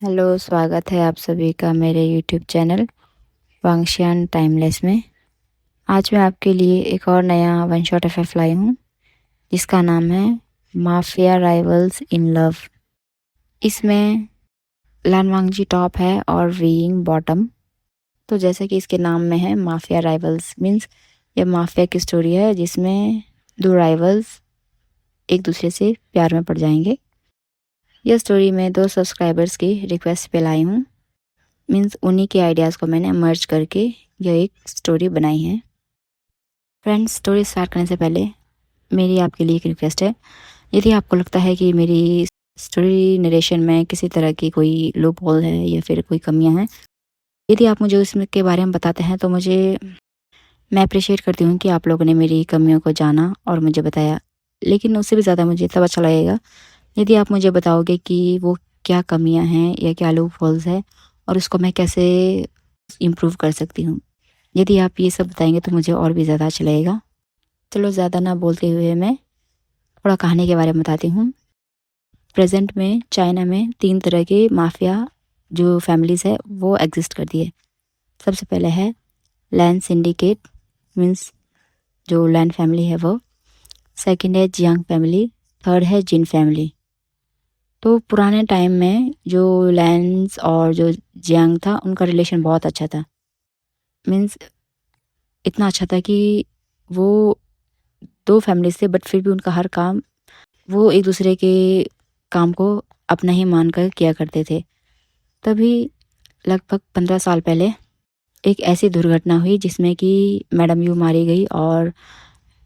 Hello, स्वागत है आप सभी का मेरे यूट्यूब चैनल वांगशियान टाइमलेस में। आज मैं आपके लिए एक और नया वन शॉट एफएफ लाई हूँ जिसका नाम है माफिया राइवल्स इन लव। इसमें लान वांगजी टॉप है और वीइंग बॉटम। तो जैसे कि इसके नाम में है माफिया राइवल्स मीन्स ये माफिया की स्टोरी है जिसमें दो राइवल्स एक दूसरे से प्यार में पड़ जाएंगे। यह स्टोरी मैं 2 सब्सक्राइबर्स की रिक्वेस्ट पे लाई हूँ। मीन्स उन्हीं के आइडियाज़ को मैंने मर्ज करके यह एक स्टोरी बनाई है। फ्रेंड्स, स्टोरी स्टार्ट करने से पहले मेरी आपके लिए एक रिक्वेस्ट है। यदि आपको लगता है कि मेरी स्टोरी नरेशन में किसी तरह की कोई लूप होल है या फिर कोई कमियां हैं, यदि आप मुझे उसमें के बारे में बताते हैं तो मैं अप्रिशिएट करती हूँ कि आप लोगों ने मेरी कमियों को जाना और मुझे बताया। लेकिन उससे भी ज़्यादा मुझे तब अच्छा लगेगा यदि आप मुझे बताओगे कि वो क्या कमियां हैं या क्या लूप होल्स है और उसको मैं कैसे इम्प्रूव कर सकती हूँ। यदि आप ये सब बताएंगे तो मुझे और भी ज़्यादा अच्छा लगेगा। चलो, ज़्यादा ना बोलते हुए मैं थोड़ा कहानी के बारे में बताती हूँ। प्रेजेंट में चाइना में 3 तरह के माफिया जो फैमिलीज़ है वो एग्जिस्ट करती है। सबसे पहले है लैंड सिंडिकेट मीन्स जो लैंड फैमिली है वो। सेकंड है जियांग फैमिली। थर्ड है जिन फैमिली। तो पुराने टाइम में जो लैंस और जो जियांग था उनका रिलेशन बहुत अच्छा था। मीन्स इतना अच्छा था कि वो 2 फैमिलीज थे बट फिर भी उनका हर काम वो एक दूसरे के काम को अपना ही मानकर किया करते थे। तभी लगभग 15 साल पहले एक ऐसी दुर्घटना हुई जिसमें कि मैडम यू मारी गई और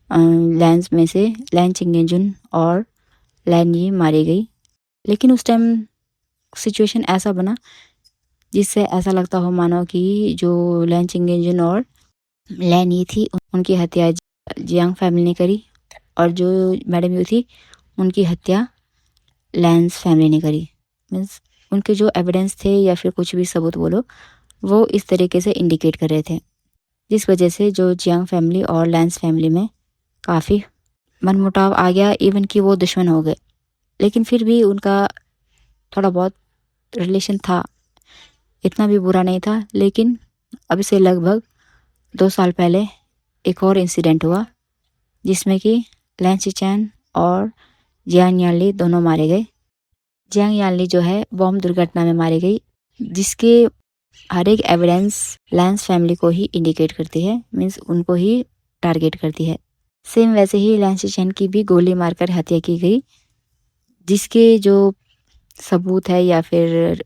लैंस में से लैन चिंगेजुन और लैन ये मारी गई। लेकिन उस टाइम सिचुएशन ऐसा बना जिससे ऐसा लगता हो मानो कि जो लैन चिंगेजुन और लैन ये थी उनकी हत्या जियांग फैमिली ने करी और जो मैडम यू थी उनकी हत्या लैंस फैमिली ने करी। मीन्स उनके जो एविडेंस थे या फिर कुछ भी सबूत बोलो वो इस तरीके से इंडिकेट कर रहे थे, जिस वजह से जो जियांग फैमिली और लैंस फैमिली में काफ़ी मनमुटाव आ गया। इवन कि वो दुश्मन हो गए, लेकिन फिर भी उनका थोड़ा बहुत रिलेशन था, इतना भी बुरा नहीं था। लेकिन अब से लगभग 2 साल पहले एक और इंसिडेंट हुआ जिसमें कि लैन चिचैन और जियांग यानली दोनों मारे गए। जियांग यानली जो है बॉम्ब दुर्घटना में मारी गई, जिसके हर एक एविडेंस लैंस फैमिली को ही इंडिकेट करती है, मीन्स उनको ही टारगेट करती है। सेम वैसे ही लैंस चिचैन की भी गोली मारकर हत्या की गई, जिसके जो सबूत है या फिर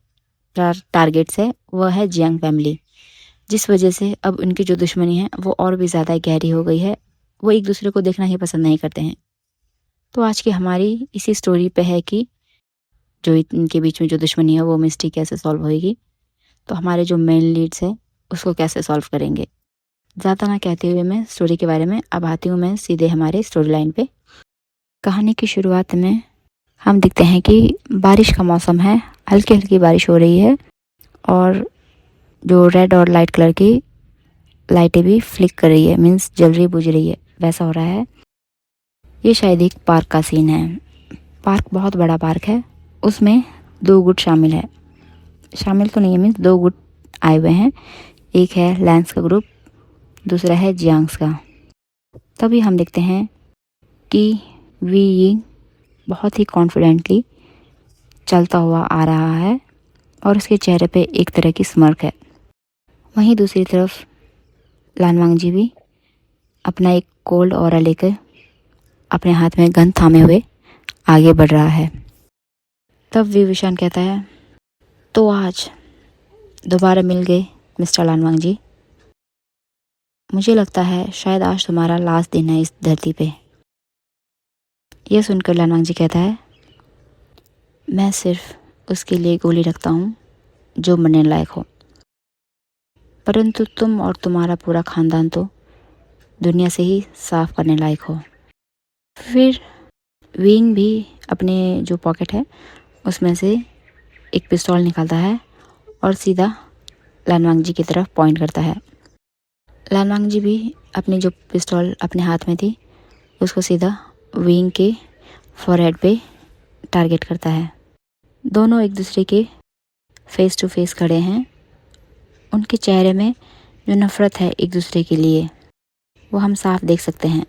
टारगेट्स है वह है जियांग फैमिली। जिस वजह से अब उनकी जो दुश्मनी है वो और भी ज़्यादा गहरी हो गई है। वो एक दूसरे को देखना ही पसंद नहीं करते हैं। तो आज की हमारी इसी स्टोरी पे है कि जो इनके बीच में जो दुश्मनी है वो मिस्ट्री कैसे सॉल्व होएगी। तो हमारे जो मेन लीड्स है उसको कैसे सॉल्व करेंगे। ज़्यादा ना कहते हुए मैं स्टोरी के बारे में अब आती हूँ मैं सीधे हमारे स्टोरी लाइन पे। कहानी की शुरुआत में हम देखते हैं कि बारिश का मौसम है, हल्की हल्की बारिश हो रही है और जो रेड और लाइट कलर की लाइटें भी फ्लिक कर रही है, मीन्स जल रही बुझ रही है, वैसा हो रहा है। ये शायद एक पार्क का सीन है। पार्क बहुत बड़ा पार्क है, उसमें 2 गुट शामिल है। शामिल तो नहीं है, मीन्स 2 गुट आए हुए हैं। एक है लैंस का ग्रुप, दूसरा है जियांग्स का। तभी हम देखते हैं कि वी यिंग बहुत ही कॉन्फिडेंटली चलता हुआ आ रहा है और उसके चेहरे पे एक तरह की स्मर्क है। वहीं दूसरी तरफ लान वांगजी भी अपना एक कोल्ड ऑरा लेकर अपने हाथ में गन थामे हुए आगे बढ़ रहा है। तब विभूषण कहता है, तो आज दोबारा मिल गए मिस्टर लान वांगजी। मुझे लगता है शायद आज तुम्हारा लास्ट दिन है इस धरती पे। यह सुनकर लान वांगजी कहता है, मैं सिर्फ उसके लिए गोली रखता हूँ जो मरने लायक हो, परंतु तुम और तुम्हारा पूरा खानदान तो दुनिया से ही साफ करने लायक हो। फिर विंग भी अपने जो पॉकेट है उसमें से एक पिस्तौल निकालता है और सीधा लान वांगजी की तरफ पॉइंट करता है। लान वांगजी भी अपनी जो पिस्तौल अपने हाथ में थी उसको सीधा विंग के फॉरहेड पे टारगेट करता है। दोनों एक दूसरे के फेस टू फेस खड़े हैं। उनके चेहरे में जो नफ़रत है एक दूसरे के लिए वो हम साफ देख सकते हैं।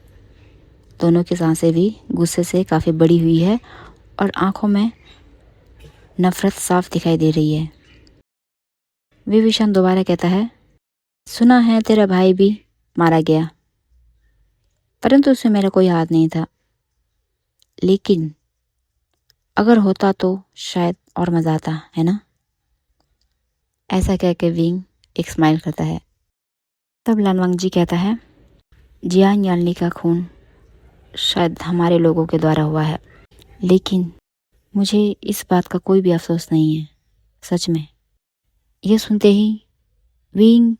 दोनों की सांसें भी गुस्से से काफ़ी बड़ी हुई है और आंखों में नफ़रत साफ दिखाई दे रही है। विभीषण दोबारा कहता है, सुना है तेरा भाई भी मारा गया, परंतु उसमें मेरा कोई हाथ नहीं था। लेकिन अगर होता तो शायद और मज़ा आता, है ना? ऐसा कह के विंग एक स्माइल करता है। तब लानवांग जी कहता है, जियांग यानली का खून शायद हमारे लोगों के द्वारा हुआ है, लेकिन मुझे इस बात का कोई भी अफसोस नहीं है, सच में। यह सुनते ही विंग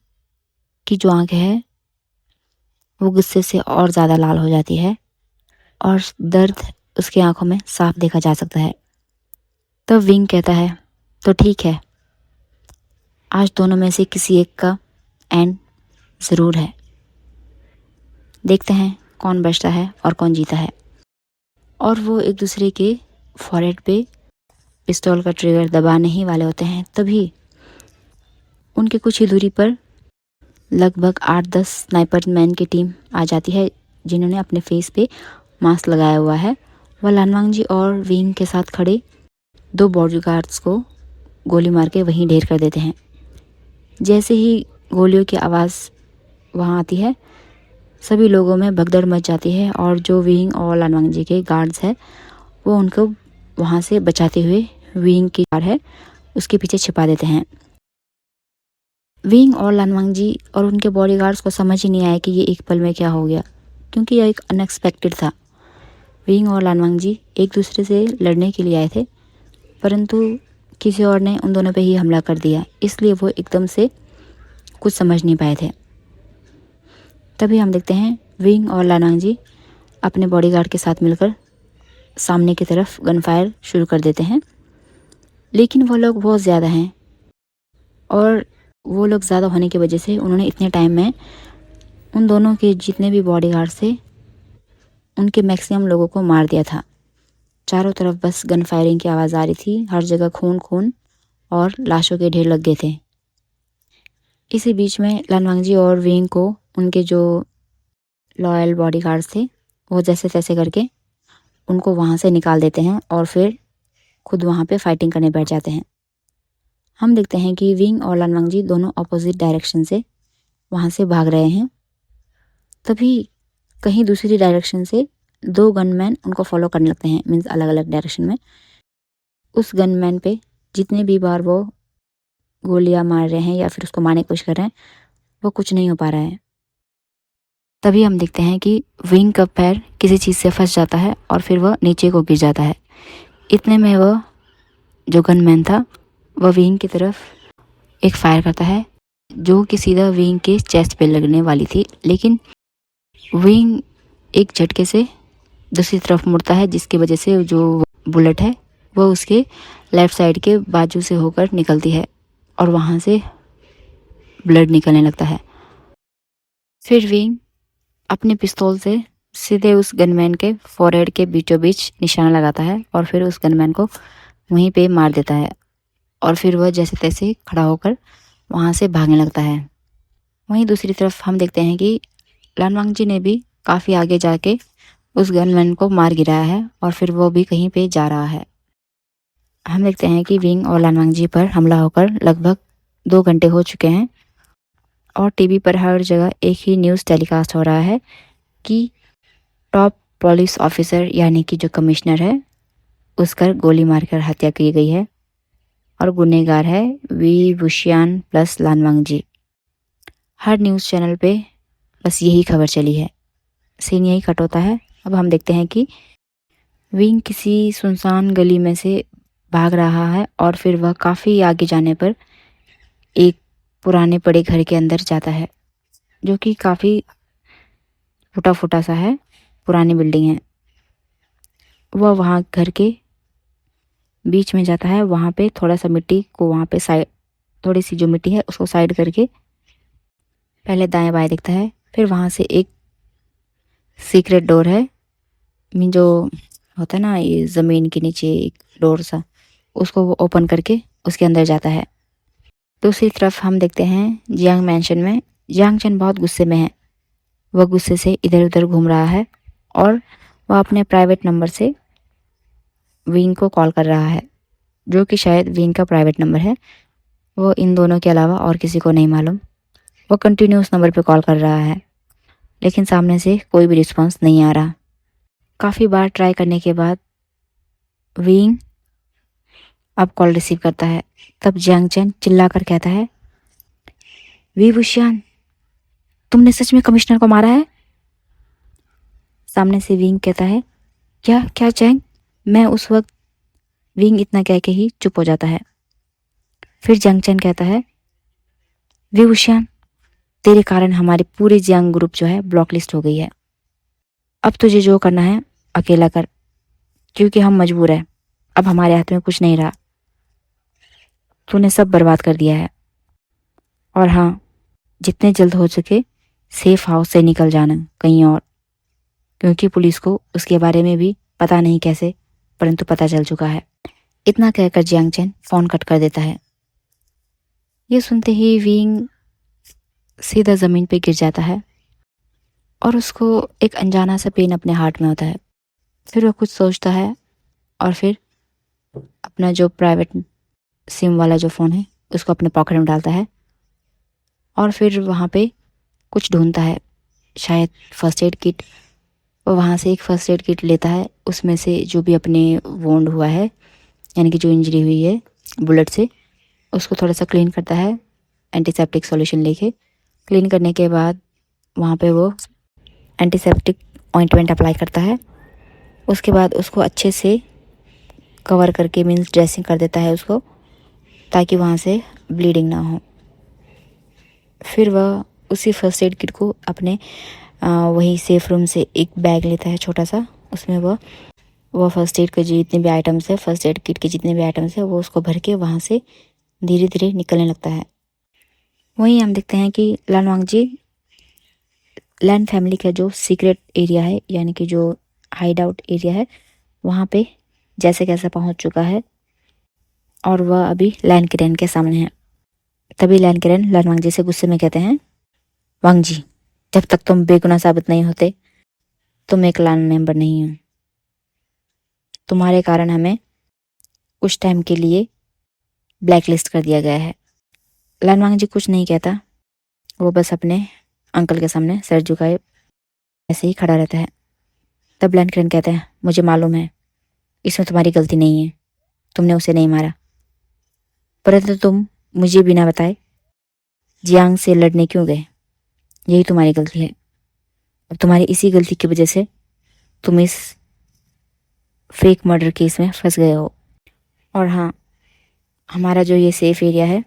की जो आंखें है वो गुस्से से और ज़्यादा लाल हो जाती है और दर्द उसकी आंखों में साफ देखा जा सकता है। तब विंग कहता है, तो ठीक है, आज दोनों में से किसी एक का एंड ज़रूर है। देखते हैं कौन बचता है और कौन जीता है। और वो एक दूसरे के फॉरहेड पे पिस्तौल का ट्रिगर दबाने ही वाले होते हैं, तभी उनके कुछ ही दूरी पर लगभग 8-10 स्नाइपर मैन की टीम आ जाती है, जिन्होंने अपने फेस पे मास्क लगाया हुआ है। वह लानवांग जी और विंग के साथ खड़े 2 बॉडीगार्ड्स को गोली मार के वहीं ढेर कर देते हैं। जैसे ही गोलियों की आवाज़ वहाँ आती है, सभी लोगों में भगदड़ मच जाती है और जो विंग और लानवांग जी के गार्ड्स हैं वो उनको वहाँ से बचाते हुए विंग की कार है उसके पीछे छिपा देते हैं। विंग और लानवांग जी और उनके बॉडीगार्ड्स को समझ ही नहीं आया कि ये एक पल में क्या हो गया, क्योंकि यह एक अनएक्सपेक्टेड था। विंग और लानवांग जी एक दूसरे से लड़ने के लिए आए थे, परंतु किसी और ने उन दोनों पे ही हमला कर दिया, इसलिए वो एकदम से कुछ समझ नहीं पाए थे। तभी हम देखते हैं विंग और लानवांग जी अपने बॉडीगार्ड के साथ मिलकर सामने की तरफ गन फायर शुरू कर देते हैं। लेकिन वो लोग बहुत ज़्यादा हैं और वो लोग ज़्यादा होने की वजह से उन्होंने इतने टाइम में उन दोनों के जितने भी बॉडीगार्ड थे उनके मैक्सिमम लोगों को मार दिया था। चारों तरफ बस गन फायरिंग की आवाज़ आ रही थी, हर जगह खून खून और लाशों के ढेर लग गए थे। इसी बीच में लानवांग जी और विंग को उनके जो लॉयल बॉडीगार्ड्स थे वो जैसे तैसे करके उनको वहाँ से निकाल देते हैं और फिर खुद वहाँ पे फाइटिंग करने बैठ जाते हैं। हम देखते हैं कि विंग और लानवांग जी दोनों अपोजिट डायरेक्शन से वहाँ से भाग रहे हैं। तभी कहीं दूसरी डायरेक्शन से 2 गनमैन उनको फॉलो करने लगते हैं, मीन्स अलग अलग डायरेक्शन में। उस गनमैन पे जितने भी बार वो गोलियां मार रहे हैं या फिर उसको मारने की कोशिश कर रहे हैं, वो कुछ नहीं हो पा रहा है। तभी हम देखते हैं कि विंग का पैर किसी चीज़ से फंस जाता है और फिर वह नीचे को गिर जाता है। इतने में वह जो गनमैन था वह विंग की तरफ एक फायर करता है जो कि सीधा विंग के चेस्ट पे लगने वाली थी, लेकिन विंग एक झटके से दूसरी तरफ मुड़ता है, जिसकी वजह से जो बुलेट है वो उसके लेफ़्ट साइड के बाजू से होकर निकलती है और वहाँ से ब्लड निकलने लगता है। फिर विंग अपने पिस्तौल से सीधे उस गनमैन के फॉरहेड के बीचों बीच निशाना लगाता है और फिर उस गनमैन को वहीं पे मार देता है और फिर वह जैसे तैसे खड़ा होकर वहाँ से भागने लगता है। वहीं दूसरी तरफ हम देखते हैं कि लानवांग जी ने भी काफ़ी आगे जाके उस गनमैन को मार गिराया है और फिर वो भी कहीं पे जा रहा है। हम देखते हैं कि विंग और लानवांग जी पर हमला होकर लगभग 2 घंटे हो चुके हैं और टीवी पर हर जगह एक ही न्यूज़ टेलीकास्ट हो रहा है कि टॉप पुलिस ऑफिसर यानी कि जो कमिश्नर है उसका गोली मारकर हत्या की गई है और गुनहगार है विभूषण प्लस लानवांग जी। हर न्यूज़ चैनल पे बस यही खबर चली है, सीन यही कट होता है। अब हम देखते हैं कि विंग किसी सुनसान गली में से भाग रहा है और फिर वह काफ़ी आगे जाने पर एक पुराने पड़े घर के अंदर जाता है जो कि काफ़ी फूटा फूटा सा है, पुरानी बिल्डिंग है। वह वहाँ घर के बीच में जाता है, वहाँ पे थोड़ा सा मिट्टी को वहाँ पे साइड, थोड़ी सी जो मिट्टी है उसको साइड करके पहले दाएं बाएं देखता है। फिर वहाँ से एक सीक्रेट डोर है, मीन जो होता है ना ये ज़मीन के नीचे एक डोर सा, उसको वो ओपन करके उसके अंदर जाता है। दूसरी तरफ हम देखते हैं जियांग मैंशन में जियांग चैन बहुत गुस्से में है। वह गुस्से से इधर उधर घूम रहा है और वह अपने प्राइवेट नंबर से विंग को कॉल कर रहा है, जो कि शायद विंग का प्राइवेट नंबर है। वो इन दोनों के अलावा और किसी को नहीं मालूम। वो कंटिन्यू उस नंबर पे कॉल कर रहा है, लेकिन सामने से कोई भी रिस्पांस नहीं आ रहा। काफ़ी बार ट्राई करने के बाद विंग अब कॉल रिसीव करता है। तब जियांग चैन चिल्लाकर कहता है, वी बुशियान, तुमने सच में कमिश्नर को मारा है? सामने से विंग कहता है, क्या क्या चैंग? मैं उस वक्त विंग इतना कह के ही चुप हो जाता है। फिर जियांग चैन कहता है, वी बुशियान, तेरे कारण हमारी पूरी जियांग ग्रुप जो है ब्लॉक लिस्ट हो गई है। अब तुझे जो करना है अकेला कर, क्योंकि हम मजबूर हैं। अब हमारे हाथ में कुछ नहीं रहा। तूने सब बर्बाद कर दिया है। और हाँ, जितने जल्द हो सके सेफ हाउस से निकल जाना कहीं और, क्योंकि पुलिस को उसके बारे में भी पता नहीं कैसे, परंतु पता चल चुका है। इतना कहकर जियांग चैन फोन कट कर देता है। ये सुनते ही विंग सीधा ज़मीन पे गिर जाता है और उसको एक अनजाना सा पेन अपने हार्ट में होता है। फिर वह कुछ सोचता है और फिर अपना जो प्राइवेट सिम वाला जो फ़ोन है उसको अपने पॉकेट में डालता है और फिर वहाँ पे कुछ ढूंढता है, शायद फर्स्ट एड किट। वो वहाँ से एक फर्स्ट एड किट लेता है, उसमें से जो भी अपने वोंड हुआ है, यानी कि जो इंजरी हुई है बुलेट से, उसको थोड़ा सा क्लीन करता है एंटीसेप्टिक सॉल्यूशन लेके। क्लीन करने के बाद वहाँ पे वो एंटीसेप्टिक ऑइंटमेंट अप्लाई करता है। उसके बाद उसको अच्छे से कवर करके मीन्स ड्रेसिंग कर देता है उसको, ताकि वहाँ से ब्लीडिंग ना हो। फिर वह उसी फर्स्ट एड किट को अपने वही सेफ रूम से एक बैग लेता है छोटा सा। उसमें वह फर्स्ट एड के जितने भी आइटम्स है, फर्स्ट एड किट के जितने भी आइटम्स है, वो उसको भर के वहाँ से धीरे धीरे निकलने लगता है। वहीं हम देखते हैं कि लान वांगजी लैन फैमिली का जो सीक्रेट एरिया है, यानी कि जो हाइड आउट एरिया है, वहाँ पे जैसे कैसे पहुँच चुका है और वह अभी लैन किरेन के सामने है। तभी लैन किरेन लान वांगजी से गुस्से में कहते हैं, वांगजी, जब तक तुम बेगुनाह साबित नहीं होते तुम एक लैन मेंबर नहीं हो। तुम्हारे कारण हमें कुछ टाइम के लिए ब्लैक लिस्ट कर दिया गया है। लान वांगजी कुछ नहीं कहता, वो बस अपने अंकल के सामने सर झुकाए ऐसे ही खड़ा रहता है। तब लैन किरेन कहते हैं, मुझे मालूम है इसमें तुम्हारी गलती नहीं है, तुमने उसे नहीं मारा, परंतु तुम मुझे बिना बताए जियांग से लड़ने क्यों गए? यही तुम्हारी गलती है। अब तुम्हारी इसी गलती की वजह से तुम इस फेक मर्डर केस में फंस गए हो। और हाँ, हमारा जो ये सेफ एरिया है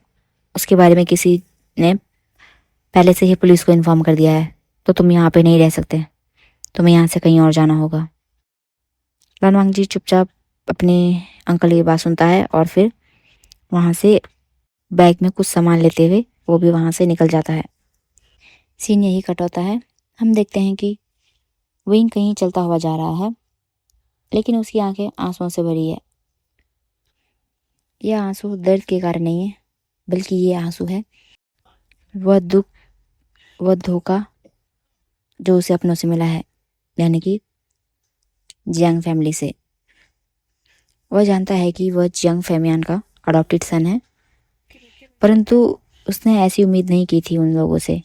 उसके बारे में किसी ने पहले से ही पुलिस को इन्फॉर्म कर दिया है, तो तुम यहाँ पे नहीं रह सकते, तुम्हें यहाँ से कहीं और जाना होगा। लान वांगजी चुपचाप अपने अंकल की बात सुनता है और फिर वहाँ से बैग में कुछ सामान लेते हुए वो भी वहाँ से निकल जाता है। सीन यही कट होता है। हम देखते हैं कि विंग कहीं चलता हुआ जा रहा है, लेकिन उसकी आंखें आंसुओं से भरी है। यह आंसू दर्द के कारण नहीं है, बल्कि ये आंसू है वह दुख, वह धोखा जो उसे अपनों से मिला है, यानी कि जियांग फैमिली से। वह जानता है कि वह जियांग फैमियान का अडॉप्टेड सन है, परंतु उसने ऐसी उम्मीद नहीं की थी उन लोगों से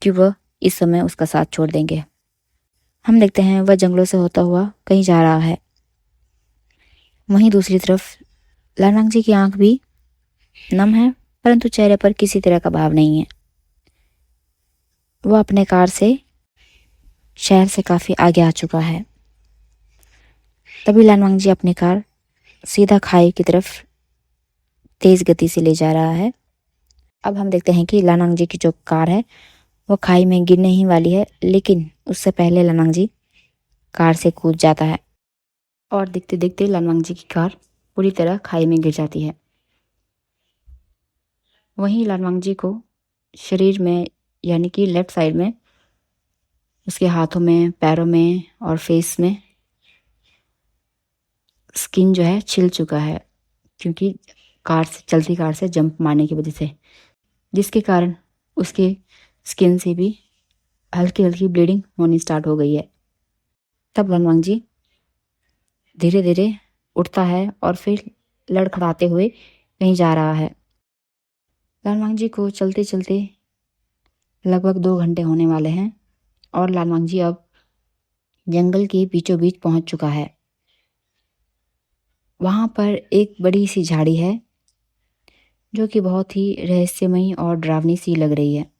कि वह इस समय उसका साथ छोड़ देंगे। हम देखते हैं वह जंगलों से होता हुआ कहीं जा रहा है। वहीं दूसरी तरफ लान वांगजी की आंख भी नम है, परंतु चेहरे पर किसी तरह का भाव नहीं है। वह अपने कार से शहर से काफ़ी आगे आ चुका है। तभी लान वांगजी अपनी कार सीधा खाई की तरफ तेज गति से ले जा रहा है। अब हम देखते हैं कि लान वांगजी की जो कार है वो खाई में गिरने ही वाली है, लेकिन उससे पहले लान वांगजी कार से कूद जाता है और देखते देखते लान वांगजी की कार पूरी तरह खाई में गिर जाती है। वहीं लान वांगजी को शरीर में, यानी कि लेफ्ट साइड में, उसके हाथों में, पैरों में और फेस में स्किन जो है छिल चुका है, क्योंकि चलती कार से जंप मारने की वजह से, जिसके कारण उसके स्किन से भी हल्की हल्की ब्लीडिंग होनी स्टार्ट हो गई है। तब लालवांग जी धीरे धीरे उठता है और फिर लड़खड़ाते हुए कहीं जा रहा है। लालवांग जी को चलते चलते लगभग 2 घंटे होने वाले हैं और लालवांग जी अब जंगल के बीचों बीच पहुंच चुका है। वहां पर एक बड़ी सी झाड़ी है जो कि बहुत ही रहस्यमयी और डरावनी सी लग रही है।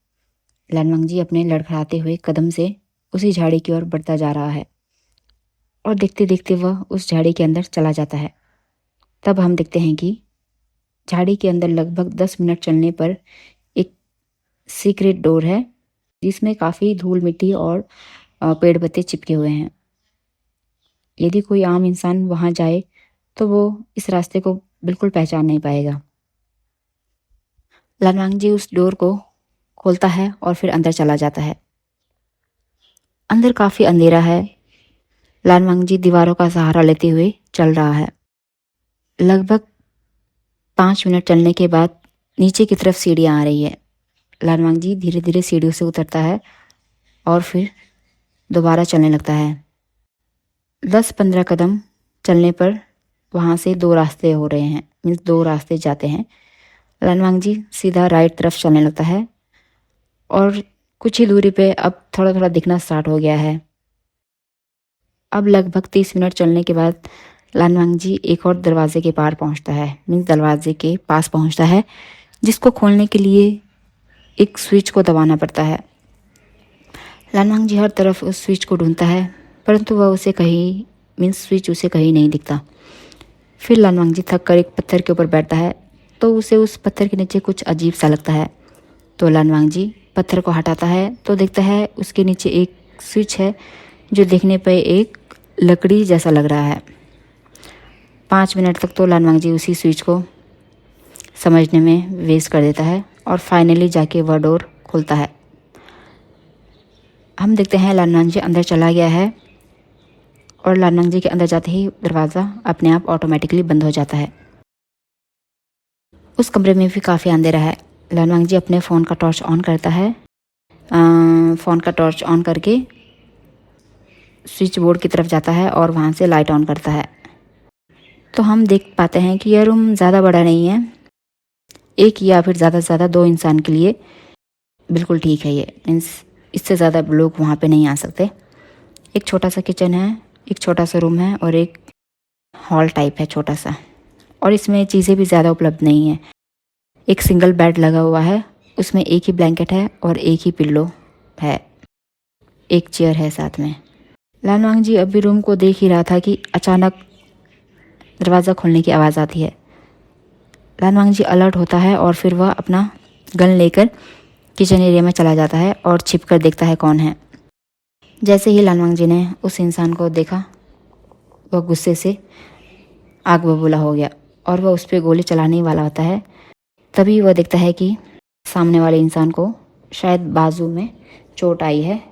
लालवांग जी अपने लड़खड़ाते हुए कदम से उसी झाड़ी की ओर बढ़ता जा रहा है और देखते देखते वह उस झाड़ी के अंदर चला जाता है। तब हम देखते हैं कि झाड़ी के अंदर लगभग 10 मिनट चलने पर एक सीक्रेट डोर है जिसमें काफ़ी धूल मिट्टी और पेड़ पत्ते चिपके हुए हैं। यदि कोई आम इंसान वहां जाए तो वो इस रास्ते को बिल्कुल पहचान नहीं पाएगा। लालवांग जी उस डोर को खोलता है और फिर अंदर चला जाता है। अंदर काफ़ी अंधेरा है। लालवांग जी दीवारों का सहारा लेते हुए चल रहा है। लगभग 5 मिनट चलने के बाद नीचे की तरफ सीढ़ियाँ आ रही है। लालवांग जी धीरे धीरे सीढ़ियों से उतरता है और फिर दोबारा चलने लगता है। 10-15 कदम चलने पर वहाँ से 2 रास्ते हो रहे हैं, मीन्स 2 रास्ते जाते हैं। लालवांग जी सीधा राइट तरफ चलने लगता है और कुछ ही दूरी पे अब थोड़ा थोड़ा दिखना स्टार्ट हो गया है। अब लगभग 30 मिनट चलने के बाद लालवांग जी एक और दरवाजे के पार पहुंचता है, मीन्स दरवाजे के पास पहुंचता है, जिसको खोलने के लिए एक स्विच को दबाना पड़ता है। लालवांग जी हर तरफ उस स्विच को ढूंढता है परंतु वह उसे कहीं, मीन्स स्विच उसे कहीं नहीं दिखता। फिर लालवांग जी थक कर एक पत्थर के ऊपर बैठता है तो उसे उस पत्थर के नीचे कुछ अजीब सा लगता है। तो लालवांग जी पत्थर को हटाता है तो देखता है उसके नीचे एक स्विच है जो देखने पर एक लकड़ी जैसा लग रहा है। 5 मिनट तक तो लालवांग जी उसी स्विच को समझने में वेस्ट कर देता है और फाइनली जाके वह डोर खुलता है। हम देखते हैं लालवांग जी अंदर चला गया है और लालवांग जी के अंदर जाते ही दरवाज़ा अपने आप ऑटोमेटिकली बंद हो जाता है। उस कमरे में भी काफ़ी अंधेरा है। लालवांग जी अपने फ़ोन का टॉर्च ऑन करता है। फ़ोन का टॉर्च ऑन करके स्विच बोर्ड की तरफ जाता है और वहाँ से लाइट ऑन करता है। तो हम देख पाते हैं कि यह रूम ज़्यादा बड़ा नहीं है, एक या फिर ज़्यादा से ज़्यादा 2 इंसान के लिए बिल्कुल ठीक है। ये मीन्स इससे ज़्यादा लोग वहाँ पे नहीं आ सकते। एक छोटा सा किचन है, एक छोटा सा रूम है और एक हॉल टाइप है छोटा सा, और इसमें चीज़ें भी ज़्यादा उपलब्ध नहीं है। एक सिंगल बेड लगा हुआ है, उसमें एक ही ब्लैंकेट है और एक ही पिल्लो है, एक चेयर है साथ में। लालवांग जी अभी रूम को देख ही रहा था कि अचानक दरवाज़ा खोलने की आवाज़ आती है। लालवांग जी अलर्ट होता है और फिर वह अपना गन लेकर किचन एरिया में चला जाता है और छिप कर देखता है कौन है। जैसे ही लालवांग जी ने उस इंसान को देखा वह गुस्से से आग बबूला हो गया और वह उस पर गोली चलाने ही वाला होता है। तभी वह देखता है कि सामने वाले इंसान को शायद बाजू में चोट आई है,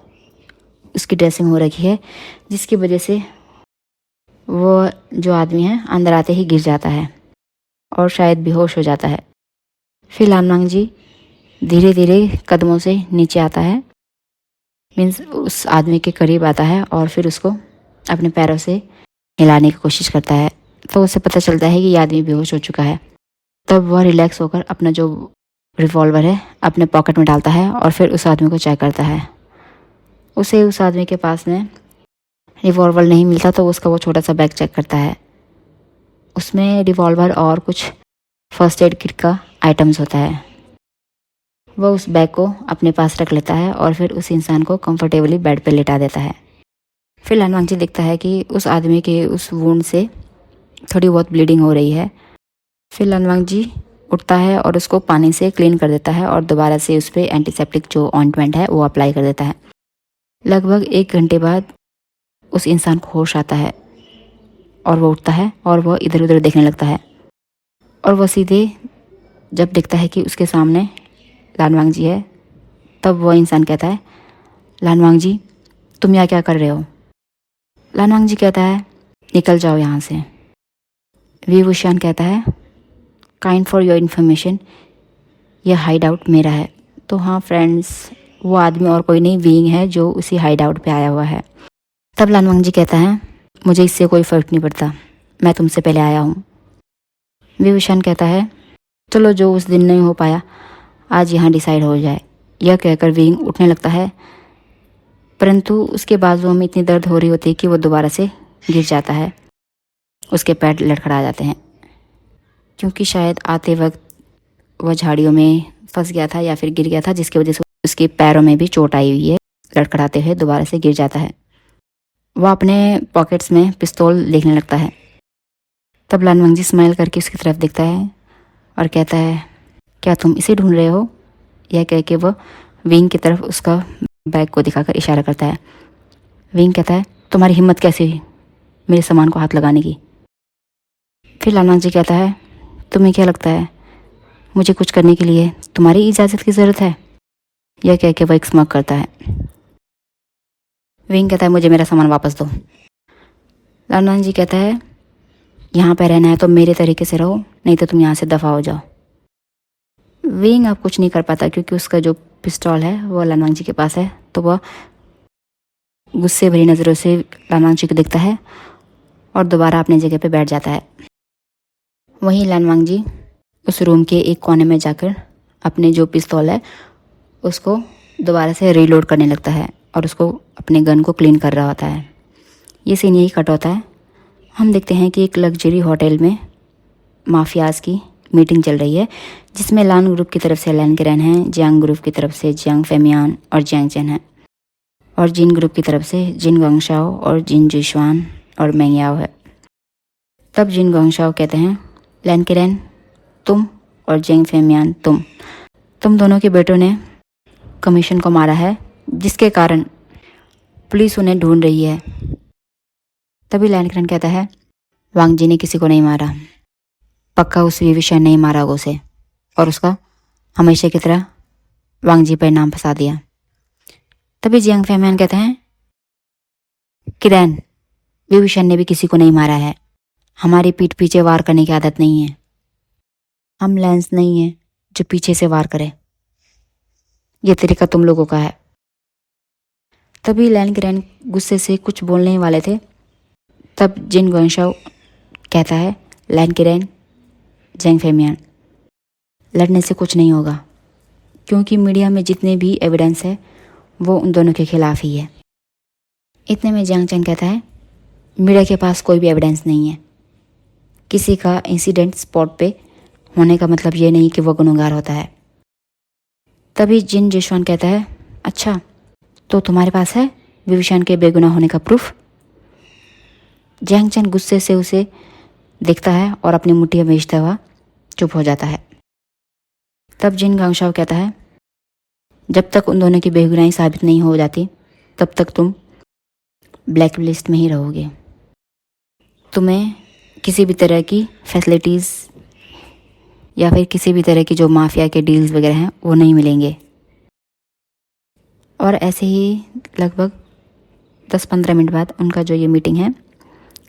उसकी ड्रेसिंग हो रखी है, जिसकी वजह से वो जो आदमी है अंदर आते ही गिर जाता है और शायद बेहोश हो जाता है। फिर लालवांग जी धीरे धीरे कदमों से नीचे आता है, मीन्स उस आदमी के करीब आता है और फिर उसको अपने पैरों से हिलाने की कोशिश करता है। तो उसे पता चलता है कि ये आदमी बेहोश हो चुका है। तब वह रिलैक्स होकर अपना जो रिवॉल्वर है अपने पॉकेट में डालता है और फिर उस आदमी को चेक करता है। उसे उस आदमी के पास में रिवॉल्वर नहीं मिलता तो उसका वो छोटा सा बैग चेक करता है। उसमें रिवॉल्वर और कुछ फर्स्ट एड किट का आइटम्स होता है। वह उस बैग को अपने पास रख लेता है और फिर उस इंसान को कंफर्टेबली बेड पर लेटा देता है। फिर लालवांग जी देखता है कि उस आदमी के उस वुंड से थोड़ी बहुत ब्लीडिंग हो रही है। फिर लालवांग जी उठता है और उसको पानी से क्लीन कर देता है और दोबारा से उस पर एंटीसेप्टिक जो ऑइंटमेंट है वो अप्लाई कर देता है। लगभग 1 घंटे बाद उस इंसान को होश आता है और वो उठता है और वह इधर उधर देखने लगता है और वह सीधे जब देखता है कि उसके सामने लालवांग जी है तब वह इंसान कहता है, लालवांग जी तुम यहाँ क्या कर रहे हो? लालवांग जी कहता है, निकल जाओ यहाँ से। वी वुशियान कहता है, काइंड फॉर योर इन्फॉर्मेशन, यह हाइड आउट मेरा है। तो हाँ फ्रेंड्स, वो आदमी और कोई नहीं, बीइंग है जो उसी हाइड आउट पे आया हुआ है। तब लान वांगजी कहता है, मुझे इससे कोई फ़र्क नहीं पड़ता, मैं तुमसे पहले आया हूँ। विभीषण कहता है, चलो जो उस दिन नहीं हो पाया आज यहाँ डिसाइड हो जाए। यह कहकर बीइंग उठने लगता है, परंतु उसके बाजुओं में इतनी दर्द हो रही होती है कि वो दोबारा से गिर जाता है। उसके पैर लड़खड़ा जाते हैं, क्योंकि शायद आते वक्त वह झाड़ियों में फंस गया था या फिर गिर गया था, जिसकी वजह से उसके पैरों में भी चोट आई हुई है। लड़खड़ाते हुए दोबारा से गिर जाता है। वह अपने पॉकेट्स में पिस्तौल देखने लगता है। तब लान वांगजी स्माइल करके उसकी तरफ देखता है और कहता है, क्या तुम इसे ढूंढ रहे हो? यह कह के वह विंग की तरफ उसका बैग को दिखाकर इशारा करता है। विंग कहता है, तुम्हारी हिम्मत कैसे हुई मेरे सामान को हाथ लगाने की? फिर लान वांगजी कहता है, तुम्हें क्या लगता है मुझे कुछ करने के लिए तुम्हारी इजाज़त की ज़रूरत है? यह कह के वह एक स्मग करता है। विंग कहता है, मुझे मेरा सामान वापस दो। लान वांगजी कहता है, यहाँ पर रहना है तो मेरे तरीके से रहो, नहीं तो तुम यहाँ से दफ़ा हो जाओ। विंग अब कुछ नहीं कर पाता, क्योंकि उसका जो पिस्तौल है वो लान वांगजी के पास है। तो वह गुस्से भरी नज़रों से लान वांगजी को देखता है और दोबारा अपनी जगह पे बैठ जाता है। वहीं लान वांगजी उस रूम के एक कोने में जाकर अपने जो पिस्तौल है उसको दोबारा से रीलोड करने लगता है और उसको अपने गन को क्लीन कर रहा होता है। ये सीन यही कट होता है। हम देखते हैं कि एक लग्जरी होटल में माफियाज की मीटिंग चल रही है, जिसमें लान ग्रुप की तरफ से लैन केरेन है, जियांग ग्रुप की तरफ से जियांग फेमियान और जियांग चेन है, और जिन ग्रुप की तरफ से जिन गोंगशाओ और जिन जिशवान और मेंगयाओ है। तब जिन गोंगशाओ कहते हैं, लैन केरेन तुम और जियांग फेमियान तुम दोनों के बेटों ने कमीशन को मारा है, जिसके कारण पुलिस उन्हें ढूंढ रही है। तभी लैन केरेन कहता है, वांगजी ने किसी को नहीं मारा, पक्का उस विभीषण ने ही मारा उसे और उसका हमेशा की तरह वांगजी पर नाम फंसा दिया। तभी जियांग फेमियान कहते हैं, किरण, विभीषण ने भी किसी को नहीं मारा है, हमारी पीठ पीछे वार करने की आदत नहीं है, हम लेंस नहीं है जो पीछे से वार करे, ये तरीका तुम लोगों का है। तभी लैन केरेन गुस्से से कुछ बोलने ही वाले थे, तब जिन गोंगशाओ कहता है, लैन केरेन, जियांग फेमियान, लड़ने से कुछ नहीं होगा, क्योंकि मीडिया में जितने भी एविडेंस है वो उन दोनों के खिलाफ ही है। इतने में जियांग चेन कहता है, मीडिया के पास कोई भी एविडेंस नहीं है, किसी का इंसिडेंट स्पॉट पे होने का मतलब ये नहीं कि वो गुनहगार होता है। तभी जिन जिशवान कहता है, अच्छा तो तुम्हारे पास है विभीषण के बेगुनाह होने का प्रूफ? जियांग चेन गुस्से से उसे देखता है और अपनी मुट्ठियां भेजता हुआ चुप हो जाता है। तब जिन गोंगशाओ कहता है, जब तक उन दोनों की बेगुनाही साबित नहीं हो जाती तब तक तुम ब्लैक लिस्ट में ही रहोगे, तुम्हें किसी भी तरह की फैसिलिटीज़ या फिर किसी भी तरह की जो माफिया के डील्स वगैरह हैं वो नहीं मिलेंगे। और ऐसे ही लगभग 10-15 मिनट बाद उनका जो ये मीटिंग है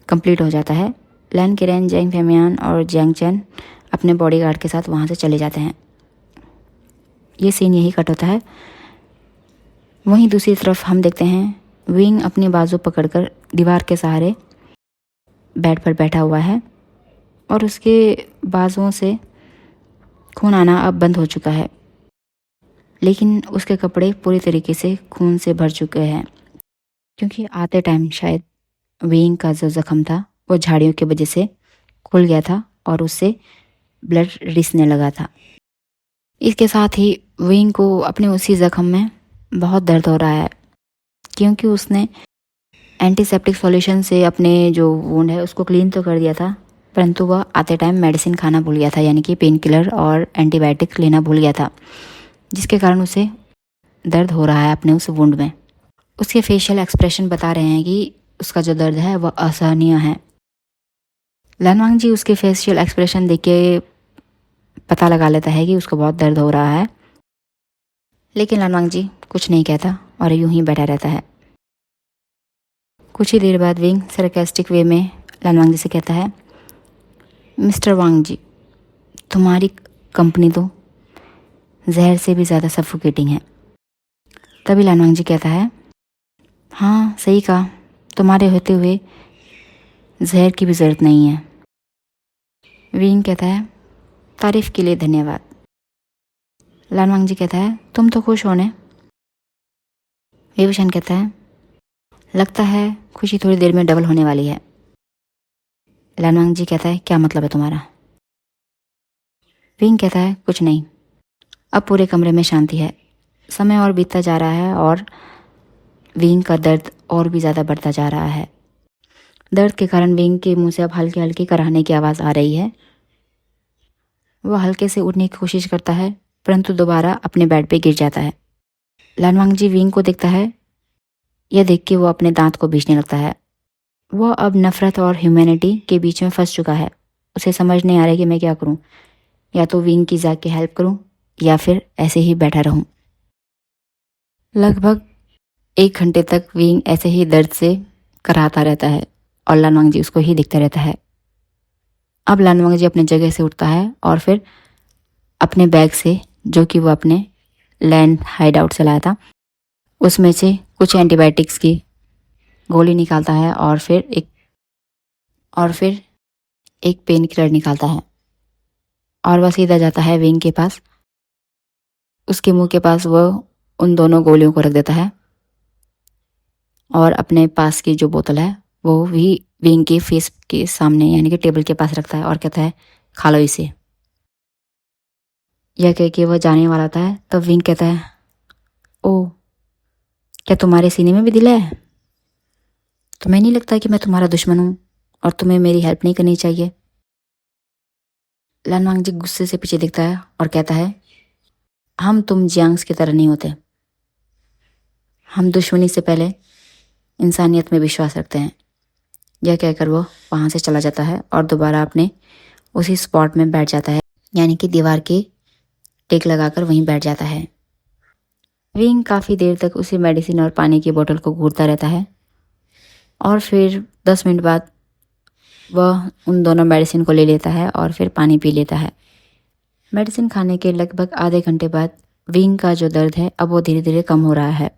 कंप्लीट हो जाता है। लैन केरेन, जियांग फेमियान और जियांग चेन अपने बॉडीगार्ड के साथ वहाँ से चले जाते हैं। ये सीन यही कट होता है। वहीं दूसरी तरफ हम देखते हैं विंग अपनी बाजू पकड़कर दीवार के सहारे बेड पर बैठा हुआ है और उसके बाजुओं से खून आना अब बंद हो चुका है, लेकिन उसके कपड़े पूरी तरीके से खून से भर चुके हैं, क्योंकि आते टाइम शायद विंग का जो ज़ख्म था वो झाड़ियों की वजह से खुल गया था और उससे ब्लड रिसने लगा था। इसके साथ ही विंग को अपने उसी ज़ख्म में बहुत दर्द हो रहा है, क्योंकि उसने एंटीसेप्टिक सॉल्यूशन से अपने जो वुंड है उसको क्लीन तो कर दिया था, परंतु वह आते टाइम मेडिसिन खाना भूल गया था, यानी कि पेन किलर और एंटीबायोटिक लेना भूल गया था, जिसके कारण उसे दर्द हो रहा है अपने उस वुंड में। उसके फेशियल एक्सप्रेशन बता रहे हैं कि उसका जो दर्द है वह असहनीय है। लैन वांगजी उसके फेशियल एक्सप्रेशन देख के पता लगा लेता है कि उसको बहुत दर्द हो रहा है, लेकिन लैन वांगजी कुछ नहीं कहता और यूं ही बैठा रहता है। कुछ ही देर बाद विंग सरकास्टिक वे में लैन वांगजी से कहता है, मिस्टर वांगजी, तुम्हारी कंपनी तो जहर से भी ज़्यादा सफोकेटिंग है। तभी लानवांग जी कहता है, हाँ सही कहा, तुम्हारे होते हुए जहर की भी ज़रूरत नहीं है। विंग कहता है, तारीफ़ के लिए धन्यवाद। लानवांग जी कहता है, तुम तो खुश होने। विभूषण कहता है, लगता है खुशी थोड़ी देर में डबल होने वाली है। लानवांग जी कहता है, क्या मतलब है तुम्हारा? विंग कहता है, कुछ नहीं। अब पूरे कमरे में शांति है। समय और बीतता जा रहा है और विंग का दर्द और भी ज़्यादा बढ़ता जा रहा है। दर्द के कारण विंग के मुंह से अब हल्की हल्की कराहने की आवाज़ आ रही है। वह हल्के से उठने की कोशिश करता है, परंतु दोबारा अपने बेड पे गिर जाता है। लानवांग जी विंग को देखता है। यह देख के वो अपने दांत को बीचने लगता है। वह अब नफरत और ह्यूमैनिटी के बीच में फंस चुका है। उसे समझ नहीं आ रहा कि मैं क्या करूं, या तो विंग की जाके हेल्प करूं या फिर ऐसे ही बैठा रहूं। लगभग 1 घंटे तक विंग ऐसे ही दर्द से कराहता रहता है और लानवांग जी उसको ही देखता रहता है। अब लानवांग जी अपने जगह से उठता है और फिर अपने बैग से, जो कि वो अपने लैंड हाइड आउट से लाया था, उसमें से कुछ एंटीबायोटिक्स की गोली निकालता है और फिर एक पेन किलर निकालता है और वह सीधा जाता है विंग के पास। उसके मुंह के पास वह उन दोनों गोलियों को रख देता है और अपने पास की जो बोतल है वो भी विंग के फेस के सामने यानी कि टेबल के पास रखता है और कहता है, खा लो इसे। यह कह के वह जाने वाला था तब विंग कहता है, ओ, क्या तुम्हारे सीने में भी दिल है? तुम्हें नहीं लगता कि मैं तुम्हारा दुश्मन हूं और तुम्हें मेरी हेल्प नहीं करनी चाहिए? लानवांग जी गुस्से से पीछे देखता है और कहता है, हम तुम जियांग्स की तरह नहीं होते। हम दुश्मनी से पहले इंसानियत में विश्वास रखते हैं। यह कहकर वो वहाँ से चला जाता है और दोबारा अपने उसी स्पॉट में बैठ जाता है, यानी कि दीवार के टेक लगाकर वहीं बैठ जाता है। विंग काफ़ी देर तक उसी मेडिसिन और पानी की बोतल को घूरता रहता है और फिर 10 मिनट बाद वह उन दोनों मेडिसिन को ले लेता है और फिर पानी पी लेता है। मेडिसिन खाने के लगभग आधे घंटे बाद विंग का जो दर्द है अब वो धीरे धीरे कम हो रहा है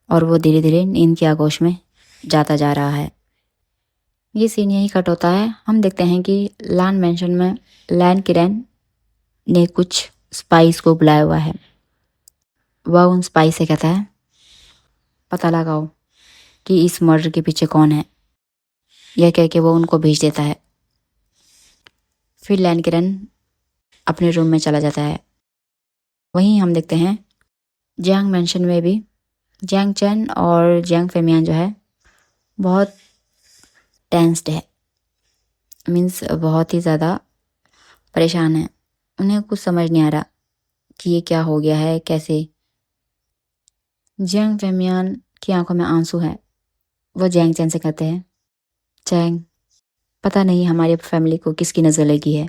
और वो धीरे धीरे नींद की आगोश में जाता जा रहा है। ये सीन यही कट होता है। हम देखते हैं कि लान मैंशन में लैन किरैन ने कुछ स्पाइस को बुलाया हुआ है। वह उन स्पाइस से कहता है, पता लगाओ कि इस मर्डर के पीछे कौन है। यह कह के वो उनको भेज देता है। फिर लैन किरैन अपने रूम में चला जाता है। वहीं हम देखते हैं जियांग मैंशन में भी जियांग चैन और जियांग फेमियान जो है बहुत टेंस्ड है, मीन्स बहुत ही ज़्यादा परेशान है। उन्हें कुछ समझ नहीं आ रहा कि ये क्या हो गया है, कैसे। जियांग फेमियान की आंखों में आंसू है। वो जियांग चैन से कहते हैं, चैंग, पता नहीं हमारी फैमिली को किसकी नज़र लगी है।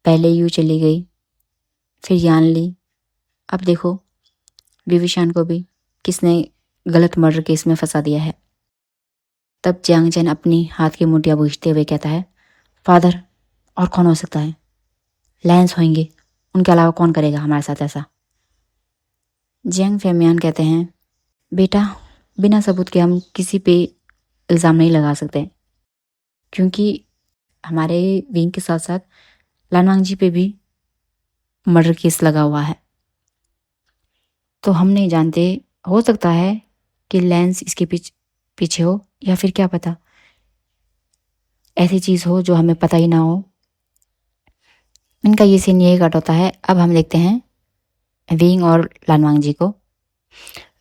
पहले यूँ चली गई, फिर यान ली, अब देखो विविशान को भी किसने गलत मर्डर केस में फंसा दिया है। तब जियांग चैन अपनी हाथ की मुठ्ठियाँ बूझते हुए कहता है, फादर, और कौन हो सकता है? लैंस होंगे, उनके अलावा कौन करेगा हमारे साथ ऐसा? जियांग फेमियान कहते हैं, बेटा, बिना सबूत के हम किसी पे इल्ज़ाम नहीं लगा सकते, क्योंकि हमारे विंग के साथ साथ लानवांग जी पे भी मर्डर केस लगा हुआ है। तो हम नहीं जानते, हो सकता है कि लैंस इसके पीछे हो, या फिर क्या पता ऐसी चीज़ हो जो हमें पता ही ना हो। इनका ये सीन यही कट होता है। अब हम देखते हैं विंग और लानवांग जी को।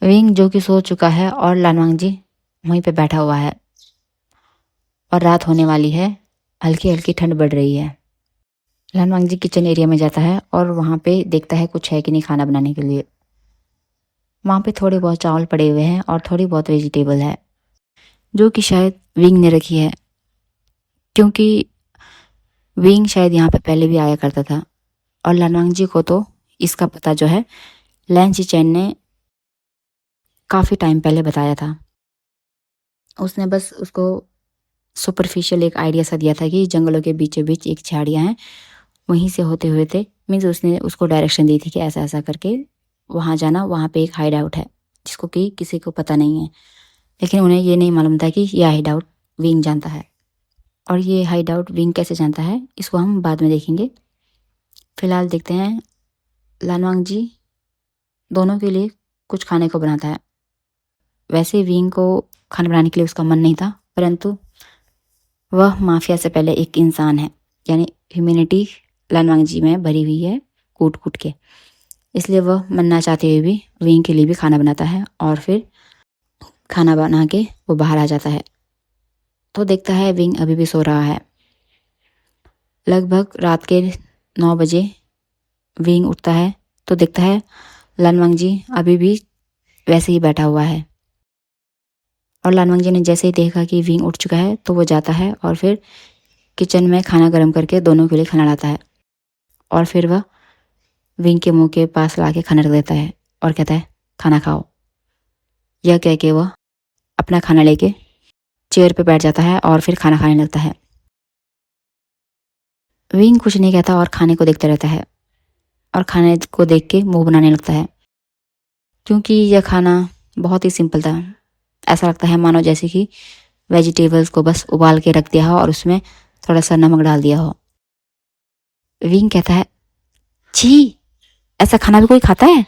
विंग जो कि सो चुका है और लानवांग जी वहीं पे बैठा हुआ है और रात होने वाली है, हल्की हल्की ठंड बढ़ रही है। लानवांग जी किचन एरिया में जाता है और वहाँ पे देखता है कुछ है कि नहीं खाना बनाने के लिए। वहाँ पे थोड़े बहुत चावल पड़े हुए हैं और थोड़ी बहुत वेजिटेबल है, जो कि शायद विंग ने रखी है, क्योंकि विंग शायद यहाँ पे पहले भी आया करता था। और लानवांग जी को तो इसका पता जो है लैन ची चैन ने काफ़ी टाइम पहले बताया था। उसने बस उसको सुपरफिशियल एक आइडिया सा दिया था कि जंगलों के बीचों बीच एक झाड़ियाँ हैं, वहीं से होते हुए थे। मीन्स उसने उसको डायरेक्शन दी थी कि ऐसा ऐसा करके वहाँ जाना, वहाँ पे एक हाइड आउट है जिसको कि किसी को पता नहीं है। लेकिन उन्हें ये नहीं मालूम था कि यह हाइड आउट विंग जानता है। और ये हाइड आउट विंग कैसे जानता है इसको हम बाद में देखेंगे। फिलहाल देखते हैं लानवांग जी दोनों के लिए कुछ खाने को बनाता है। वैसे विंग को खाना बनाने के लिए उसका मन नहीं था, परंतु वह माफिया से पहले एक इंसान है, यानी ह्यूमैनिटी लानवांग जी में भरी हुई है कूट कूट के। इसलिए वह मरना चाहते हुए भी विंग के लिए भी खाना बनाता है और फिर खाना बना के वो बाहर आ जाता है। तो देखता है विंग अभी भी सो रहा है। लगभग रात के 9 बजे विंग उठता है तो देखता है लानवांग जी अभी भी वैसे ही बैठा हुआ है। और लानवांग जी ने जैसे ही देखा कि विंग उठ चुका है तो वो जाता है और फिर किचन में खाना गर्म करके दोनों के लिए खाना लाता है। और फिर वह विंग के मुंह के पास ला के खाना रख देता है और कहता है खाना खाओ। यह कह के वह अपना खाना लेके चेयर पे बैठ जाता है और फिर खाना खाने लगता है। विंग कुछ नहीं कहता और खाने को देखता रहता है और खाने को देख के मुंह बनाने लगता है, क्योंकि यह खाना बहुत ही सिंपल था। ऐसा लगता है मानो जैसे कि वेजिटेबल्स को बस उबाल के रख दिया हो और उसमें थोड़ा सा नमक डाल दिया हो। विंग कहता है छी, ऐसा खाना भी कोई खाता है?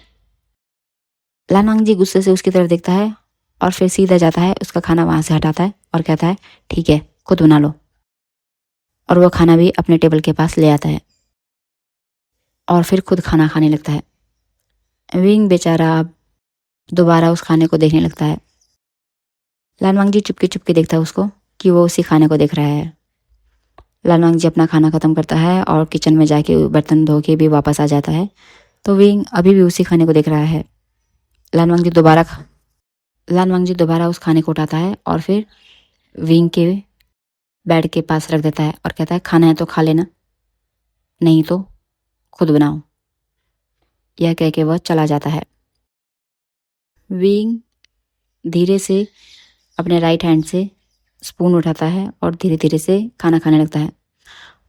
लानवांग जी गुस्से से उसकी तरफ देखता है और फिर सीधा जाता है, उसका खाना वहां से हटाता है और कहता है ठीक है खुद बना लो। और वह खाना भी अपने टेबल के पास ले आता है और फिर खुद खाना खाने लगता है। विंग बेचारा अब दोबारा उस खाने को देखने लगता है। लानवांग जी चुपके चुपके देखता है उसको कि वो उसी खाने को देख रहा है। लानवांग जी अपना खाना खत्म करता है और किचन में जाके बर्तन धो के भी वापस आ जाता है, तो विंग अभी भी उसी खाने को देख रहा है। लानवांग जी दोबारा उस खाने को उठाता है और फिर विंग के बेड के पास रख देता है और कहता है खाना है तो खा लेना, नहीं तो खुद बनाओ। यह कह के वह चला जाता है। विंग धीरे से अपने राइट हैंड से स्पून उठाता है और धीरे धीरे से खाना खाने लगता है।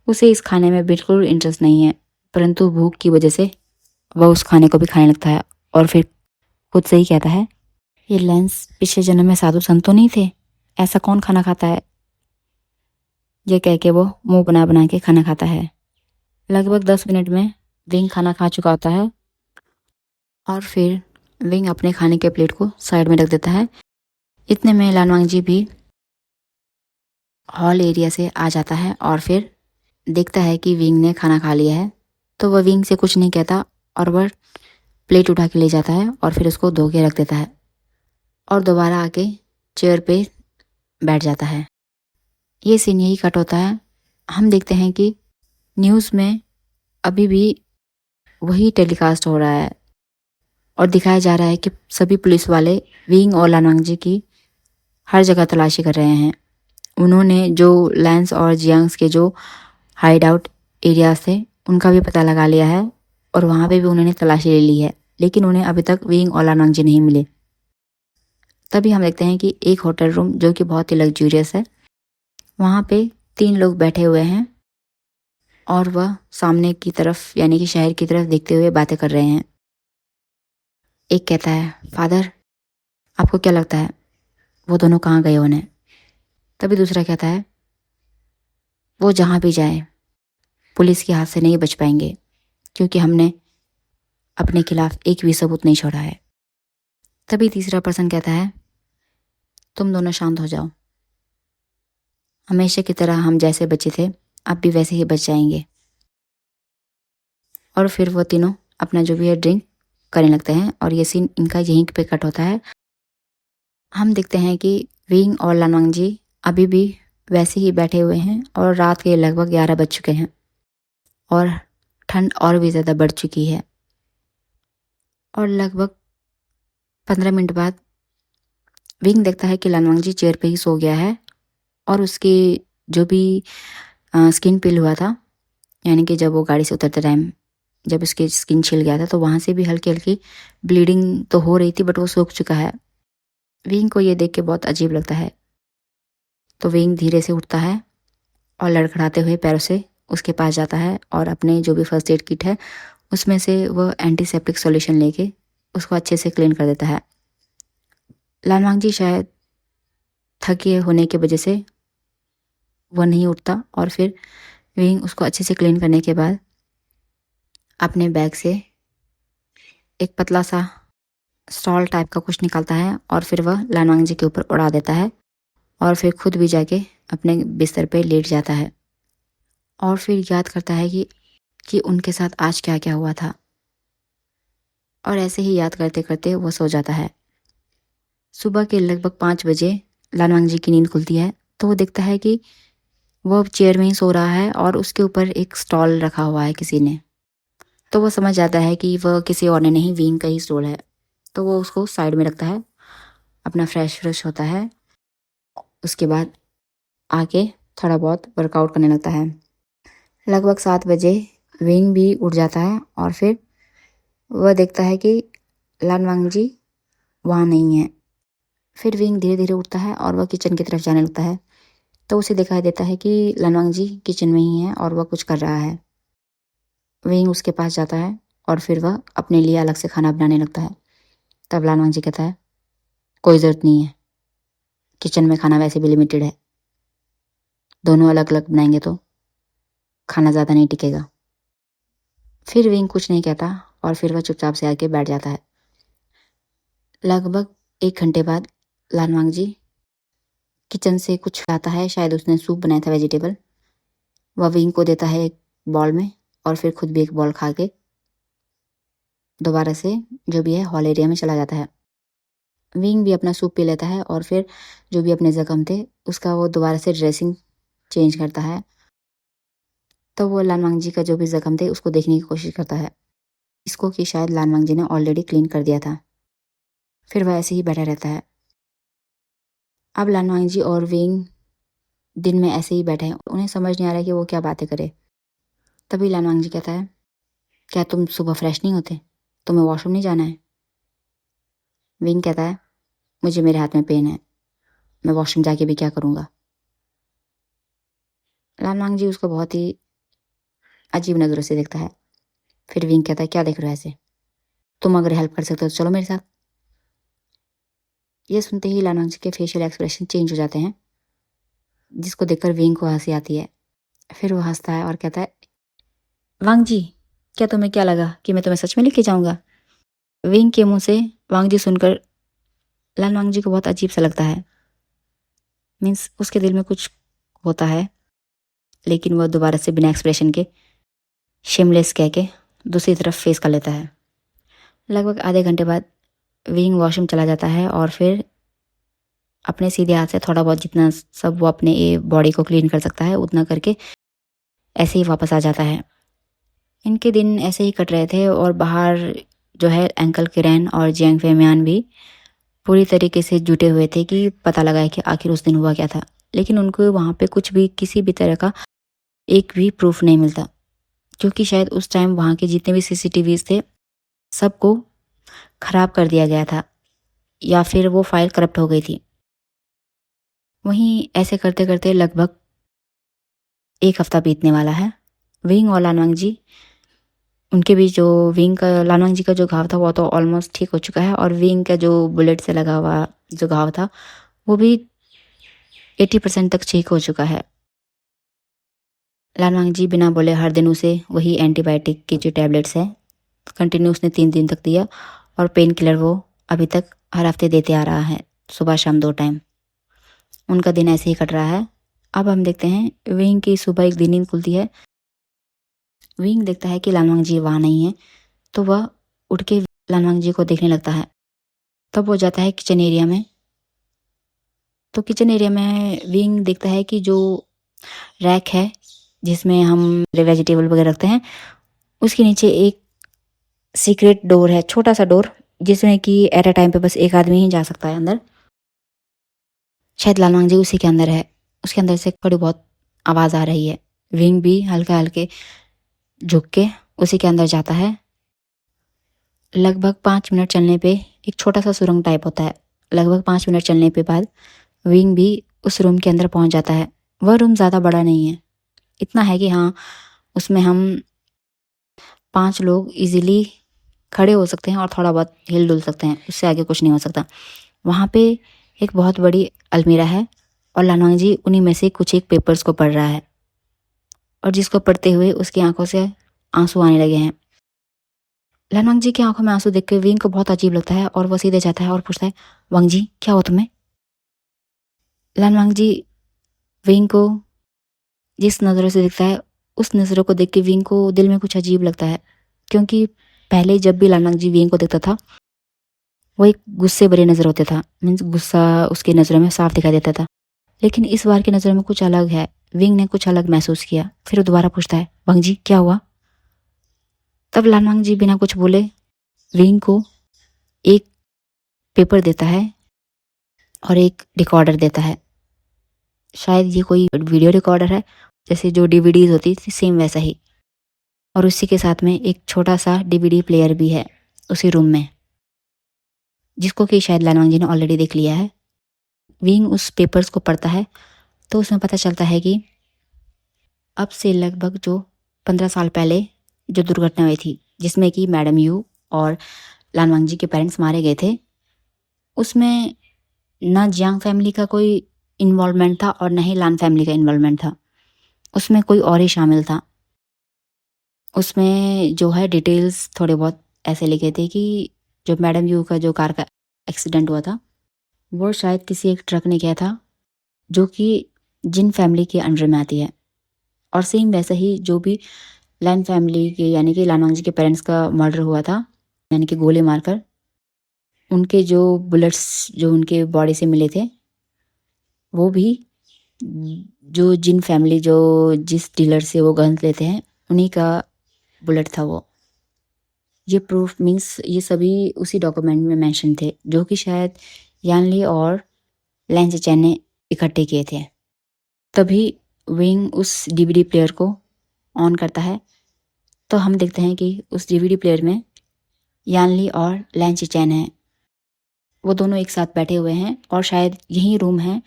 उसे इस खाने में बिल्कुल इंटरेस्ट नहीं है, परंतु भूख की वजह से वह उस खाने को भी खाने लगता है और फिर खुद से ही कहता है ये लेंस पिछले जन्म में साधु संत तो नहीं थे, ऐसा कौन खाना खाता है? यह कह के वो मुंह बना बना के खाना खाता है। लगभग 10 मिनट में विंग खाना खा चुका होता है और फिर विंग अपने खाने के प्लेट को साइड में रख देता है। इतने में लानवांग जी भी हॉल एरिया से आ जाता है और फिर देखता है कि विंग ने खाना खा लिया है, तो वह विंग से कुछ नहीं कहता और वह प्लेट उठा के ले जाता है और फिर उसको धो के रख देता है और दोबारा आके चेयर पे बैठ जाता है। ये सीन यही कट होता है। हम देखते हैं कि न्यूज़ में अभी भी वही टेलीकास्ट हो रहा है और दिखाया जा रहा है कि सभी पुलिस वाले विंग और लानवांग जी की हर जगह तलाशी कर रहे हैं। उन्होंने जो लैंस और जियांग्स के जो हाइड आउट एरियाज थे उनका भी पता लगा लिया है और वहाँ पे भी उन्होंने तलाशी ले ली है, लेकिन उन्हें अभी तक विंग और लानवांग जी नहीं मिले। तभी हम देखते हैं कि एक होटल रूम जो कि बहुत ही लग्जूरियस है, वहाँ पे 3 लोग बैठे हुए हैं और वह सामने की तरफ यानी कि शहर की तरफ देखते हुए बातें कर रहे हैं। एक कहता है फादर आपको क्या लगता है वो दोनों कहाँ गए होने? तभी दूसरा कहता है वो जहाँ भी जाए पुलिस के हाथ से नहीं बच पाएंगे, क्योंकि हमने अपने खिलाफ एक भी सबूत नहीं छोड़ा है। तभी तीसरा पर्सन कहता है तुम दोनों शांत हो जाओ, हमेशा की तरह हम जैसे बचे थे अब भी वैसे ही बच जाएंगे। और फिर वो तीनों अपना जो भी है ड्रिंक करने लगते हैं और ये सीन इनका यहीं पे कट होता है। हम देखते हैं कि विंग और लानवांग जी अभी भी वैसे ही बैठे हुए हैं और रात के लगभग 11 बज चुके हैं और ठंड और भी ज़्यादा बढ़ चुकी है। और लगभग 15 मिनट बाद विंग देखता है कि लानवांग जी चेयर पे ही सो गया है और उसकी जो भी स्किन पील हुआ था, यानी कि जब वो गाड़ी से उतरते टाइम जब उसकी स्किन छिल गया था तो वहाँ से भी हल्की हल्की ब्लीडिंग तो हो रही थी, बट वो सूख चुका है। विंग को ये देख के बहुत अजीब लगता है, तो विंग धीरे से उठता है और लड़खड़ाते हुए पैरों से उसके पास जाता है और अपने जो भी फर्स्ट एड किट है उसमें से वह एंटीसेप्टिक सॉल्यूशन लेके उसको अच्छे से क्लीन कर देता है। लान वांगजी शायद थके होने की वजह से वह नहीं उठता और फिर विंग उसको अच्छे से क्लीन करने के बाद अपने बैग से एक पतला सा स्टॉल टाइप का कुछ निकालता है और फिर वह लान वांगजी के ऊपर उड़ा देता है और फिर खुद भी जाके अपने बिस्तर पे लेट जाता है और फिर याद करता है कि उनके साथ आज क्या क्या हुआ था। और ऐसे ही याद करते करते वो सो जाता है। सुबह के लगभग 5 बजे लान वांगजी की नींद खुलती है तो वो देखता है कि वो चेयर में ही सो रहा है और उसके ऊपर एक स्टॉल रखा हुआ है किसी ने। तो वो समझ जाता है कि वह किसी और ने नहीं, विंग का ही स्टॉल है। तो वो उसको साइड में रखता है, अपना फ्रेश होता है, उसके बाद आके थोड़ा बहुत वर्कआउट करने लगता है। लगभग 7 बजे विंग भी उठ जाता है और फिर वह देखता है कि लान वांगजी वहाँ नहीं है। फिर विंग धीरे धीरे उठता है और वह किचन की तरफ जाने लगता है तो उसे दिखाई देता है कि लान वांगजी किचन में ही है और वह कुछ कर रहा है। विंग उसके पास जाता है और फिर वह अपने लिए अलग से खाना बनाने लगता है। तब लान वांगजी कहता है, कोई ज़रूरत नहीं है, किचन में खाना वैसे भी लिमिटेड है, दोनों अलग अलग बनाएंगे तो खाना ज़्यादा नहीं टिकेगा। फिर विंग कुछ नहीं कहता और फिर वह चुपचाप से आके बैठ जाता है। लगभग 1 घंटे बाद लान वांगजी किचन से कुछ लाता है, शायद उसने सूप बनाया था वेजिटेबल। वह विंग को देता है एक बॉल में और फिर खुद भी एक बॉल खा के दोबारा से जो भी है हॉल एरिया में चला जाता है। विंग भी अपना सूप पी लेता है और फिर जो भी अपने ज़ख्म थे उसका वो दोबारा से ड्रेसिंग चेंज करता है। तो वो लान वांगजी का जो भी ज़ख्म थे उसको देखने की कोशिश करता है, इसको कि शायद लान वांगजी ने ऑलरेडी क्लीन कर दिया था। फिर वह ऐसे ही बैठा रहता है। अब लान वांगजी और विंग दिन में ऐसे ही बैठे हैं, उन्हें समझ नहीं आ रहा है कि वो क्या बातें करे। तभी लान वांगजी कहता है, क्या तुम सुबह फ्रेश नहीं होते, तुम्हें वॉशरूम नहीं जाना है? विंग कहता है, मुझे मेरे हाथ में पेन है, मैं वॉशरूम जाके भी क्या करूँगा। लान वांगजी उसको बहुत ही अजीब नज़रों से देखता है। फिर विंग कहता है, क्या देख रहे हो ऐसे, तुम अगर हेल्प कर सकते हो तो चलो मेरे साथ। ये सुनते ही लान वांगजी के फेशियल एक्सप्रेशन चेंज हो जाते हैं, जिसको देखकर विंग को हंसी आती है। फिर वो हंसता है और कहता है, वांगजी, क्या तुम्हें क्या लगा कि मैं तुम्हें सच में लेके जाऊंगा? विंग के मुंह से वांगजी सुनकर लान वांगजी को बहुत अजीब सा लगता है। मीन्स उसके दिल में कुछ होता है, लेकिन वह दोबारा से बिना एक्सप्रेशन के शिमलेस कह के दूसरी तरफ फेस कर लेता है। लगभग आधे घंटे बाद विंग वॉशरूम चला जाता है और फिर अपने सीधे हाथ से थोड़ा बहुत जितना सब वो अपने बॉडी को क्लीन कर सकता है उतना करके ऐसे ही वापस आ जाता है। इनके दिन ऐसे ही कट रहे थे और बाहर जो है अंकल किरण और जियांग फेमियान भी पूरी तरीके से जुटे हुए थे कि पता लगाए कि आखिर उस दिन हुआ क्या था। लेकिन उनको वहाँ पे कुछ भी, किसी भी तरह का एक भी प्रूफ नहीं मिलता, क्योंकि शायद उस टाइम वहाँ के जितने भी सीसीटीवीज थे सबको खराब कर दिया गया था या फिर वो फाइल करप्ट हो गई थी। वहीं ऐसे करते करते लगभग 1 हफ्ता बीतने वाला है। विंग और लान वांगजी, उनके बीच जो विंग का, लान वांगजी का जो घाव था वो तो ऑलमोस्ट ठीक हो चुका है और विंग का जो बुलेट से लगा हुआ जो घाव था वो भी 80% तक ठीक हो चुका है। लान वांगजी बिना बोले हर दिन उसे वही एंटीबायोटिक की जो टैबलेट्स है कंटिन्यू उसने 3 दिन तक दिया और पेन किलर वो अभी तक हर हफ्ते देते आ रहा है, सुबह शाम 2 टाइम। उनका दिन ऐसे ही कट रहा है। अब हम देखते हैं विंग की सुबह एक दिन नींद खुलती है। विंग देखता है कि लान वांगजी वहाँ नहीं है तो वह उठ के लान वांगजी को देखने लगता है। तब वो जाता है किचन एरिया में। तो किचन एरिया में विंग देखता है कि जो रैक है जिसमें हम वेजिटेबल वगैरह रखते हैं उसके नीचे एक सीक्रेट डोर है, छोटा सा डोर, जिसमें कि एट अ टाइम पे बस एक आदमी ही जा सकता है अंदर। शायद लान वांगजी उसी के अंदर है। उसके अंदर से थोड़ी बहुत आवाज़ आ रही है। विंग भी हल्का हल्के झुक के उसी के अंदर जाता है। लगभग 5 मिनट चलने पे एक छोटा सा सुरंग टाइप होता है। लगभग 5 मिनट चलने पे बाद विंग भी उस रूम के अंदर पहुंच जाता है। वह रूम ज़्यादा बड़ा नहीं है, इतना है कि हाँ, उसमें हम 5 लोग इजीली खड़े हो सकते हैं और थोड़ा बहुत हिल डुल सकते हैं, उससे आगे कुछ नहीं हो सकता। वहाँ पे एक बहुत बड़ी अलमीरा है और लानवांग जी उन्हीं में से कुछ एक पेपर्स को पढ़ रहा है और जिसको पढ़ते हुए उसकी आंखों से आंसू आने लगे हैं। लानवांग जी की आंखों में आंसू देख के विंग को बहुत अजीब लगता है और वो सीधे जाता है और पूछता है, वांग जी क्या हुआ तुम्हें? लानवांग जी विंग को जिस नज़रों से दिखता है उस नज़रों को देख के विंग को दिल में कुछ अजीब लगता है, क्योंकि पहले जब भी लानवांग जी विंग को देखता था वो एक गुस्से भरे नज़र होते था, मीन्स गुस्सा उसकी नज़रों में साफ दिखाई देता था। लेकिन इस बार की नज़रों में कुछ अलग है। विंग ने कुछ अलग महसूस किया। फिर वो दोबारा पूछता है, वांग जी क्या हुआ? तब लानवांग जी बिना कुछ बोले विंग को एक पेपर देता है और एक रिकॉर्डर देता है। शायद ये कोई वीडियो रिकॉर्डर है, जैसे जो डीवीडीज होती थी सेम वैसा ही। और उसी के साथ में एक छोटा सा डीवीडी प्लेयर भी है उसी रूम में, जिसको कि शायद लानवांग जी ने ऑलरेडी देख लिया है। विंग उस पेपर्स को पढ़ता है तो उसमें पता चलता है कि अब से लगभग जो 15 साल पहले जो दुर्घटना हुई थी जिसमें कि मैडम यू और लानवांग जी के पेरेंट्स मारे गए थे, उसमें ना जियांग फैमिली का कोई इन्वॉल्वमेंट था और न ही लान फैमिली का इन्वॉल्वमेंट था। उसमें कोई और ही शामिल था। उसमें जो है डिटेल्स थोड़े बहुत ऐसे लिखे थे कि जो मैडम यू का जो कार का एक्सीडेंट हुआ था वो शायद किसी एक ट्रक ने किया था जो कि जिन फैमिली के अंडर में आती है। और सेम वैसा ही जो भी लान फैमिली के यानी कि लानवांग जी के पेरेंट्स का मर्डर हुआ था, यानी कि गोली मारकर, उनके जो बुलेट्स जो उनके बॉडी से मिले थे वो भी जो जिन फैमिली जो जिस डीलर से वो गन्स लेते हैं उन्हीं का बुलेट था वो। ये प्रूफ मीन्स ये सभी उसी डॉक्यूमेंट में मेंशन थे जो कि शायद यानली और लैन चैन ने इकट्ठे किए थे। तभी विंग उस डीवीडी प्लेयर को ऑन करता है तो हम देखते हैं कि उस डीवीडी प्लेयर में यानली और लैन चैन है। वो दोनों एक साथ बैठे हुए हैं और शायद यही रूम है,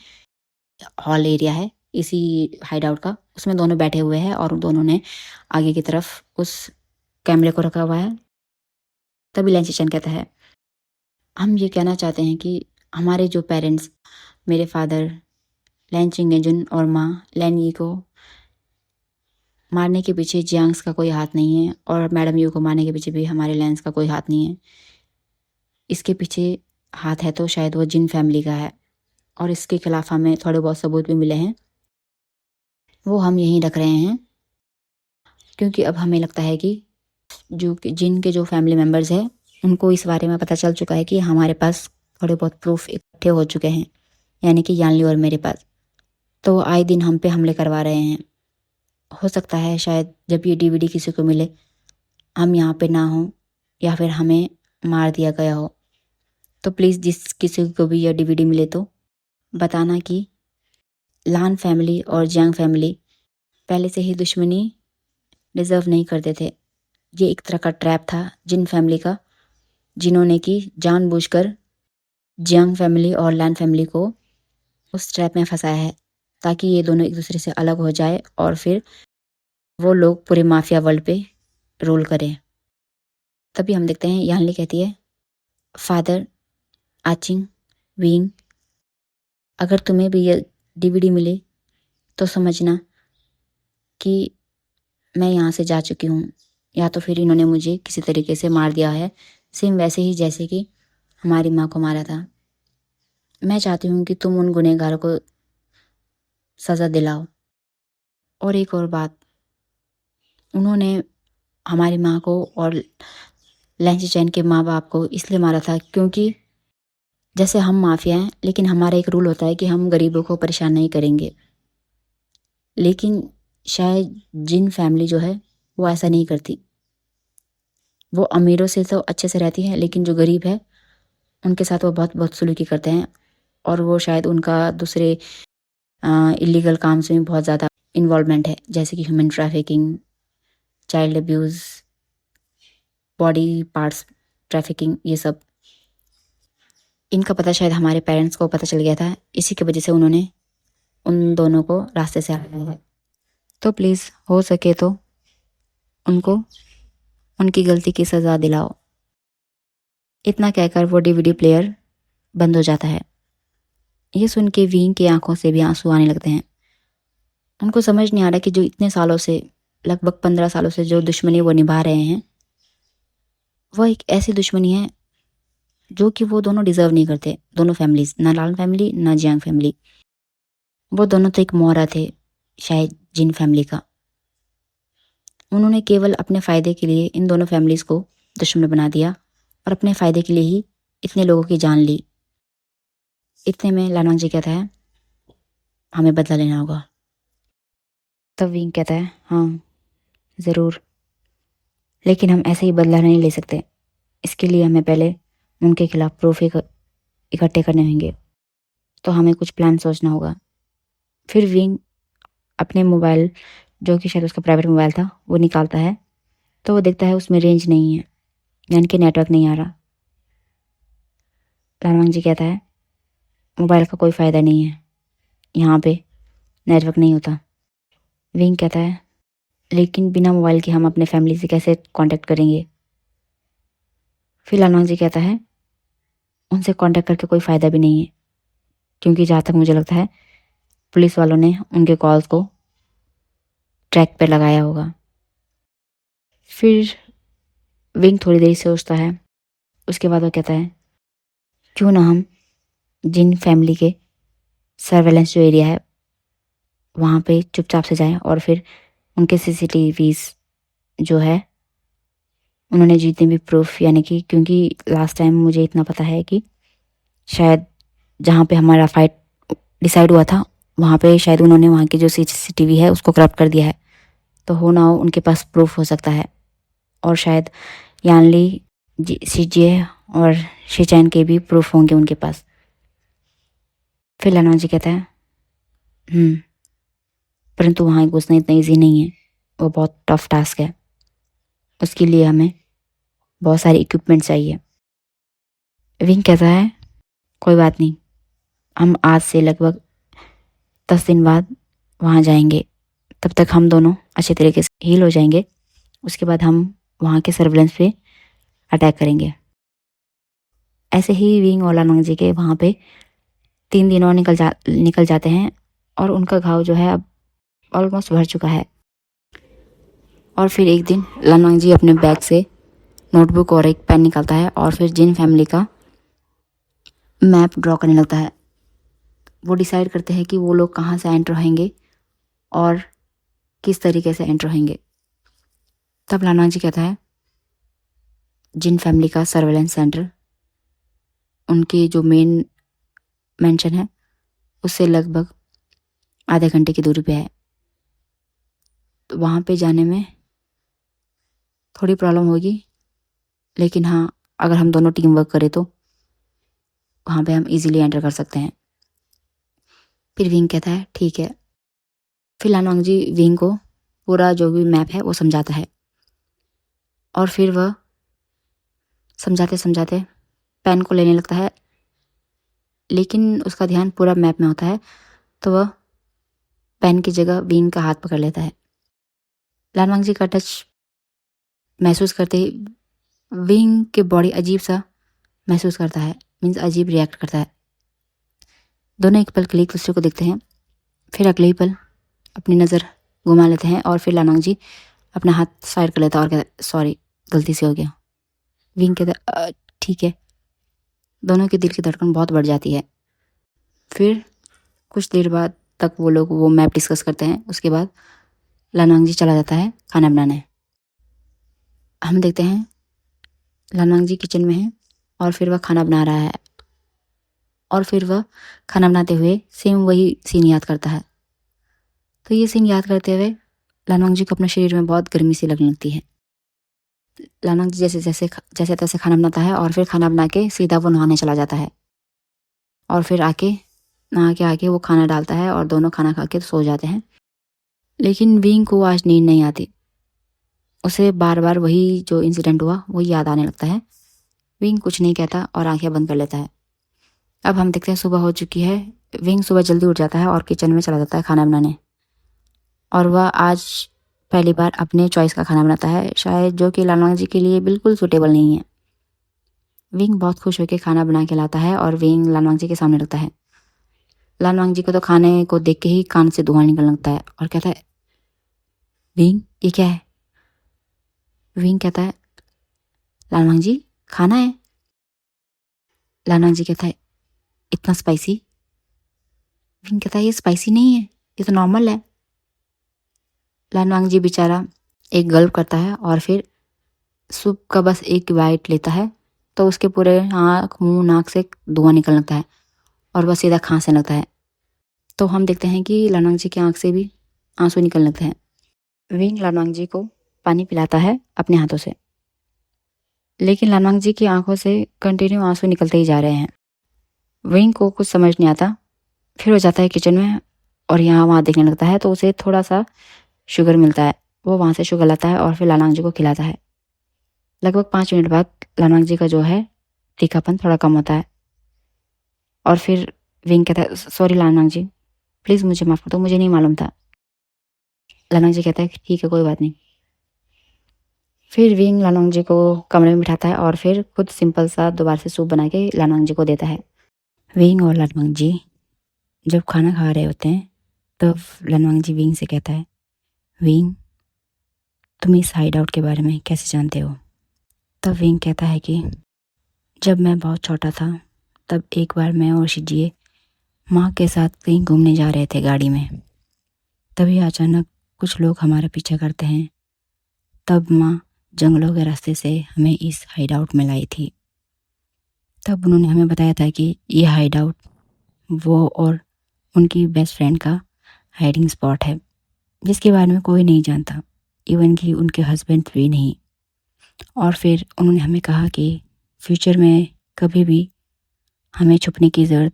हॉल एरिया है इसी हाइड आउट का, उसमें दोनों बैठे हुए हैं और दोनों ने आगे की तरफ उस कैमरे को रखा हुआ है। तभी लैन चैन कहता है, हम ये कहना चाहते हैं कि हमारे जो पेरेंट्स, मेरे फादर लैन चिंगेजुन और माँ लैन यी को मारने के पीछे जियांग्स का कोई हाथ नहीं है और मैडम यू को मारने के पीछे भी हमारे लैंस का कोई हाथ नहीं है। इसके पीछे हाथ है तो शायद वो जिन फैमिली का है और इसके खिलाफ हमें थोड़े बहुत सबूत भी मिले हैं, वो हम यहीं रख रहे हैं क्योंकि अब हमें लगता है कि जो जिन के जो फैमिली मेम्बर्स हैं उनको इस बारे में पता चल चुका है कि हमारे पास थोड़े बहुत प्रूफ इकट्ठे हो चुके हैं, यानी कि यानली और मेरे पास, तो आए दिन हम पे हमले करवा रहे हैं। हो सकता है शायद जब ये डीवीडी किसी को मिले हम यहाँ पे ना हो या फिर हमें मार दिया गया हो। तो प्लीज़ जिस किसी को भी यह डीवीडी मिले तो बताना कि लान फैमिली और जियांग फैमिली पहले से ही दुश्मनी डिज़र्व नहीं करते थे। ये एक तरह का ट्रैप था जिन फैमिली का, जिन्होंने कि जानबूझकर जियांग फैमिली और लान फैमिली को उस ट्रैप में फंसाया है ताकि ये दोनों एक दूसरे से अलग हो जाए और फिर वो लोग पूरे माफिया वर्ल्ड पे रूल करें। तभी हम देखते हैं यानली कहती है, फादर आचिंग विंग, अगर तुम्हें भी ये डीवीडी मिले तो समझना कि मैं यहाँ से जा चुकी हूँ या तो फिर इन्होंने मुझे किसी तरीके से मार दिया है, सेम वैसे ही जैसे कि हमारी माँ को मारा था। मैं चाहती हूँ कि तुम उन गुनहगारों को सज़ा दिलाओ। और एक और बात, उन्होंने हमारी माँ को और लैंची चैन के माँ बाप को इसलिए मारा था क्योंकि जैसे हम माफिया हैं लेकिन हमारा एक रूल होता है कि हम गरीबों को परेशान नहीं करेंगे, लेकिन शायद जिन फैमिली जो है वो ऐसा नहीं करती। वो अमीरों से तो अच्छे से रहती है लेकिन जो गरीब है उनके साथ वो बहुत बहुत सलूकी करते हैं और वो शायद उनका दूसरे इलीगल काम से भी बहुत ज़्यादा इन्वॉल्वमेंट है, जैसे कि human trafficking, child abuse, body parts trafficking, ये सब। इनका पता शायद हमारे पेरेंट्स को पता चल गया था, इसी की वजह से उन्होंने उन दोनों को रास्ते से हटाया है। तो प्लीज़ हो सके तो उनको उनकी गलती की सज़ा दिलाओ। इतना कहकर वो डीवीडी प्लेयर बंद हो जाता है। ये सुन के विंग की आंखों से भी आंसू आने लगते हैं। उनको समझ नहीं आ रहा कि जो इतने सालों से, लगभग 15 सालों से जो दुश्मनी वो निभा रहे हैं, वो एक ऐसी दुश्मनी है जो कि वो दोनों डिज़र्व नहीं करते। दोनों फैमिलीज, ना लाल फैमिली ना जियांग फैमिली, वो दोनों तो एक मोहरा थे शायद जिन फैमिली का। उन्होंने केवल अपने फ़ायदे के लिए इन दोनों फैमिलीज़ को दुश्मन बना दिया और अपने फ़ायदे के लिए ही इतने लोगों की जान ली। इतने में लानवांग जी कहता है हमें बदला लेना होगा। तब विंग कहता है हाँ ज़रूर, लेकिन हम ऐसे ही बदला नहीं ले सकते। इसके लिए हमें पहले उनके खिलाफ प्रूफ इकट्ठे करने होंगे, तो हमें कुछ प्लान सोचना होगा। फिर विंग अपने मोबाइल, जो कि शायद उसका प्राइवेट मोबाइल था, वो निकालता है। तो वो देखता है उसमें रेंज नहीं है, यानी कि नेटवर्क नहीं आ रहा। लानवांग जी कहता है मोबाइल का कोई फ़ायदा नहीं है, यहाँ पे नेटवर्क नहीं होता। विंग कहता है लेकिन बिना मोबाइल के हम अपने फैमिली से कैसे कांटेक्ट करेंगे। फिर लानवांग जी कहता है उनसे कांटेक्ट करके कोई फ़ायदा भी नहीं है, क्योंकि जहाँ तक मुझे लगता है पुलिस वालों ने उनके कॉल्स को ट्रैक पर लगाया होगा। फिर विंग थोड़ी देर सोचता है, उसके बाद वो कहता है क्यों ना हम जिन फैमिली के सर्वेलेंस जो एरिया है वहाँ पे चुपचाप से जाएं और फिर उनके सीसीटीवीज जो है, उन्होंने जितने भी प्रूफ, यानी कि क्योंकि लास्ट टाइम मुझे इतना पता है कि शायद जहाँ पे हमारा फाइट डिसाइड हुआ था वहाँ पे शायद उन्होंने वहाँ की जो सीसीटीवी है उसको करप्ट कर दिया है। तो हो ना हो उनके पास प्रूफ हो सकता है, और शायद यानली, सीजे और शिचैन के भी प्रूफ होंगे उनके पास। फिर लानवांग जी कहता है परंतु वहाँ घुसना इतना ईजी नहीं है, वो बहुत टफ टास्क है। उसके लिए हमें बहुत सारे इक्विपमेंट चाहिए। विंग कहता है कोई बात नहीं, हम आज से लगभग 10 दिन बाद वहाँ जाएंगे। तब तक हम दोनों अच्छे तरीके से हील हो जाएंगे। उसके बाद हम वहाँ के सर्वेलेंस पे अटैक करेंगे। ऐसे ही विंग और लानवांग जी के वहाँ पे 3 दिन और निकल जाते हैं और उनका घाव जो है अब ऑलमोस्ट भर चुका है। और फिर एक दिन लानवांग जी अपने बैग से नोटबुक और एक पेन निकालता है और फिर जिन फैमिली का मैप ड्रॉ करने लगता है। वो डिसाइड करते हैं कि वो लोग कहाँ से एंटर होंगे और किस तरीके से एंटर होंगे। तब लानवांग जी कहता है जिन फैमिली का सर्वेलेंस सेंटर उनकी जो मेन मेंशन है उससे लगभग आधे घंटे की दूरी पे है। तो वहाँ पे जाने में थोड़ी प्रॉब्लम होगी, लेकिन हाँ अगर हम दोनों टीम वर्क करें तो वहाँ पे हम इजीली एंटर कर सकते हैं। फिर विंग कहता है ठीक है। फिर लानवांग जी विंग को पूरा जो भी मैप है वो समझाता है, और फिर वह समझाते समझाते पेन को लेने लगता है, लेकिन उसका ध्यान पूरा मैप में होता है। तो वह पेन की जगह विंग का हाथ पकड़ लेता है। लानवांग जी का टच महसूस करते ही विंग के बॉडी अजीब सा महसूस करता है, मीन्स अजीब रिएक्ट करता है। दोनों एक पल के लिए एक दूसरे को देखते हैं, फिर अगले ही पल अपनी नज़र घुमा लेते हैं और फिर लानवांग जी अपना हाथ साइड कर लेता है और कहता है सॉरी गलती से हो गया। विंग कहता है ठीक है। दोनों के दिल की धड़कन बहुत बढ़ जाती है। फिर कुछ देर बाद तक वो लोग वो मैप डिस्कस करते हैं। उसके बाद लानवांग जी चला जाता है खाना बनाने। हम देखते हैं लानवांग जी किचन में है और फिर वह खाना बना रहा है, और फिर वह खाना बनाते हुए सेम वही सीन याद करता है। तो ये सीन याद करते हुए लानवांग जी को अपने शरीर में बहुत गर्मी सी लगने लगती है। लानवांग जी जैसे तैसे खाना बनाता है और फिर खाना बना के सीधा वो नहाने चला जाता है, और फिर नहा के आके वो खाना डालता है और दोनों खाना खा के सो जाते हैं। लेकिन विंग को आज नींद नहीं आती। उसे बार बार वही जो इंसिडेंट हुआ वो याद आने लगता है। विंग कुछ नहीं कहता और आंखें बंद कर लेता है। अब हम देखते हैं सुबह हो चुकी है। विंग सुबह जल्दी उठ जाता है और किचन में चला जाता है खाना बनाने। और वह आज पहली बार अपने चॉइस का खाना बनाता है, शायद जो कि लालवांग जी के लिए बिल्कुल सूटेबल नहीं है। विंग बहुत खुश होकर खाना बना के लाता है और विंग लालवांग जी के सामने रखता है। लालवांग जी को तो खाने को देख के ही कान से धुआं निकलने लगता है और कहता है, विंग ये क्या है? विंग कहता है, लालवांग जी खाना है। लालवांग जी कहता है, इतना स्पाइसी? विंग कहता है, ये स्पाइसी नहीं है, ये तो नॉर्मल है। लालवांग जी बेचारा एक गल्प करता है और फिर सूप का बस एक बाइट लेता है तो उसके पूरे आँख मुंह नाक से धुआं निकलने लगता है और वह सीधा खांसने लगता है। तो हम देखते हैं कि लालवांग जी की आँख से भी आंसू निकलने लगते हैं। विंग लालवांग जी को पानी पिलाता है अपने हाथों से, लेकिन लालवांग जी की आंखों से कंटिन्यू आंसू निकलते ही जा रहे हैं। विंग को कुछ समझ नहीं आता। फिर वो जाता है किचन में और यहाँ वहाँ देखने लगता है तो उसे थोड़ा सा शुगर मिलता है। वो वहाँ से शुगर लाता है और फिर लालवांग जी को खिलाता है। लगभग 5 मिनट बाद लालवांग जी का जो है तीखापन थोड़ा कम होता है और फिर विंग कहता है, सॉरी लालवांग जी, प्लीज़ मुझे माफ़ कर दो, मुझे नहीं मालूम था। लालवांग जी कहता है, ठीक है कोई बात नहीं। फिर विंग लालवांग जी को कमरे में बिठाता है और फिर खुद सिंपल सा दोबारा से सूप बना के लालवांग जी को देता है। विंग और लालवांग जी जब खाना खा रहे होते हैं तब लालवांग जी विंग से कहता है, विंग तुम इस हाइड आउट के बारे में कैसे जानते हो? तब विंग कहता है कि जब मैं बहुत छोटा था तब एक बार मैं और शिजिए माँ के साथ कहीं घूमने जा रहे थे गाड़ी में। तभी अचानक कुछ लोग हमारा पीछा करते हैं। तब माँ जंगलों के रास्ते से हमें इस हाइड आउट में लाई थी। तब उन्होंने हमें बताया था कि ये हाइड आउट वो और उनकी बेस्ट फ्रेंड का हाइडिंग स्पॉट है, जिसके बारे में कोई नहीं जानता, इवन कि उनके हस्बैंड भी नहीं। और फिर उन्होंने हमें कहा कि फ्यूचर में कभी भी हमें छुपने की ज़रूरत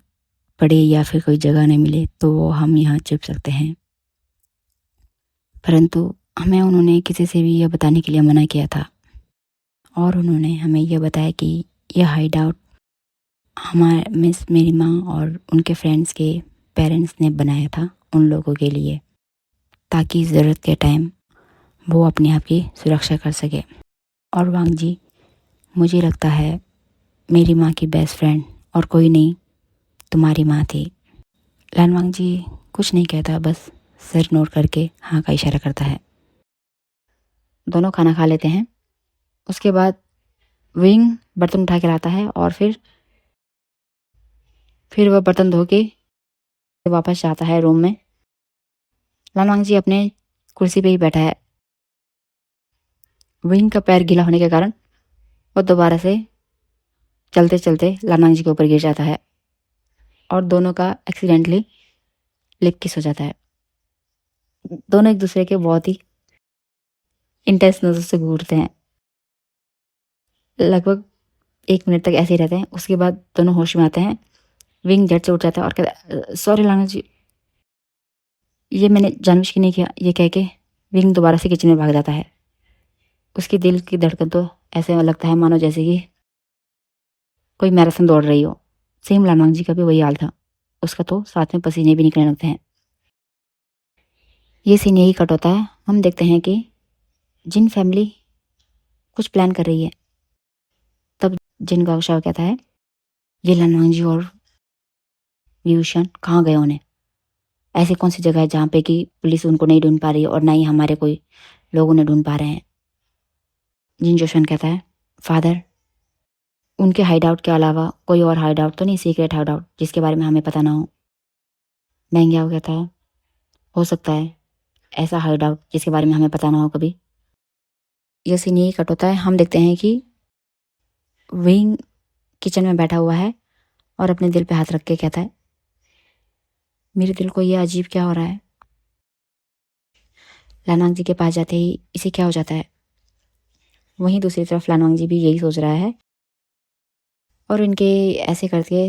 पड़े या फिर कोई जगह नहीं मिले तो वो हम यहाँ छुप सकते हैं। परंतु हमें उन्होंने किसी से भी यह बताने के लिए मना किया था और उन्होंने हमें यह बताया कि यह हाइड आउट मेरी माँ और उनके फ्रेंड्स के पेरेंट्स ने बनाया था उन लोगों के लिए, ताकि ज़रूरत के टाइम वो अपने आप की सुरक्षा कर सके। और वांग जी, मुझे लगता है मेरी माँ की बेस्ट फ्रेंड और कोई नहीं तुम्हारी माँ थी। लालवांग जी कुछ नहीं कहता, बस सिर नोट करके हाँ का इशारा करता है। दोनों खाना खा लेते हैं। उसके बाद विंग बर्तन उठा के लाता है और फिर वह बर्तन धो के वापस जाता है रूम में। लालवांग जी अपने कुर्सी पे ही बैठा है। विंग का पैर गीला होने के कारण वो दोबारा से चलते चलते लालवांग जी के ऊपर गिर जाता है और दोनों का एक्सीडेंटली लिप किस हो जाता है। दोनों एक दूसरे के बहुत ही इंटेंस नजर से घूरते हैं। लगभग 1 मिनट तक ऐसे ही रहते हैं। उसके बाद दोनों होश में आते हैं। विंग झट से उठ जाता है और कहता है, सॉरी लालवांग जी, ये मैंने जानबूझ के नहीं किया। ये कह के विंग दोबारा से किचन में भाग जाता है। उसके दिल की धड़कन तो ऐसे लगता है मानो जैसे कि कोई मैराथन दौड़ रही हो। सेम लालवांग जी का भी वही हाल था। उसका तो साथ में पसीने भी निकलने लगते हैं। ये सीन यही कट होता है। हम देखते हैं कि जिन फैमिली कुछ प्लान कर रही है, तब जिन गावशाव कहता है, ये लालवांग जी और व्यूशन कहाँ गए? उन्हें ऐसी कौन सी जगह है जहाँ पे कि पुलिस उनको नहीं ढूंढ पा रही है और ना ही हमारे कोई लोग उन्हें ढूंढ पा रहे हैं। जिन जोशन कहता है, फादर उनके हाइड आउट के अलावा कोई और हाइड आउट तो नहीं, सीक्रेट हाइड आउट जिसके बारे में हमें पता ना हो? मैंग्याओ कहता है, हो सकता है ऐसा हाइड आउट जिसके बारे में हमें पता ना हो कभी। यह सीन यही कट होता है। हम देखते हैं कि विंग किचन में बैठा हुआ है और अपने दिल पे हाथ रख के कहता है, मेरे दिल को यह अजीब क्या हो रहा है? लालवांग जी के पास जाते ही इसे क्या हो जाता है? वहीं दूसरी तरफ लालवांग जी भी यही सोच रहा है और इनके ऐसे करके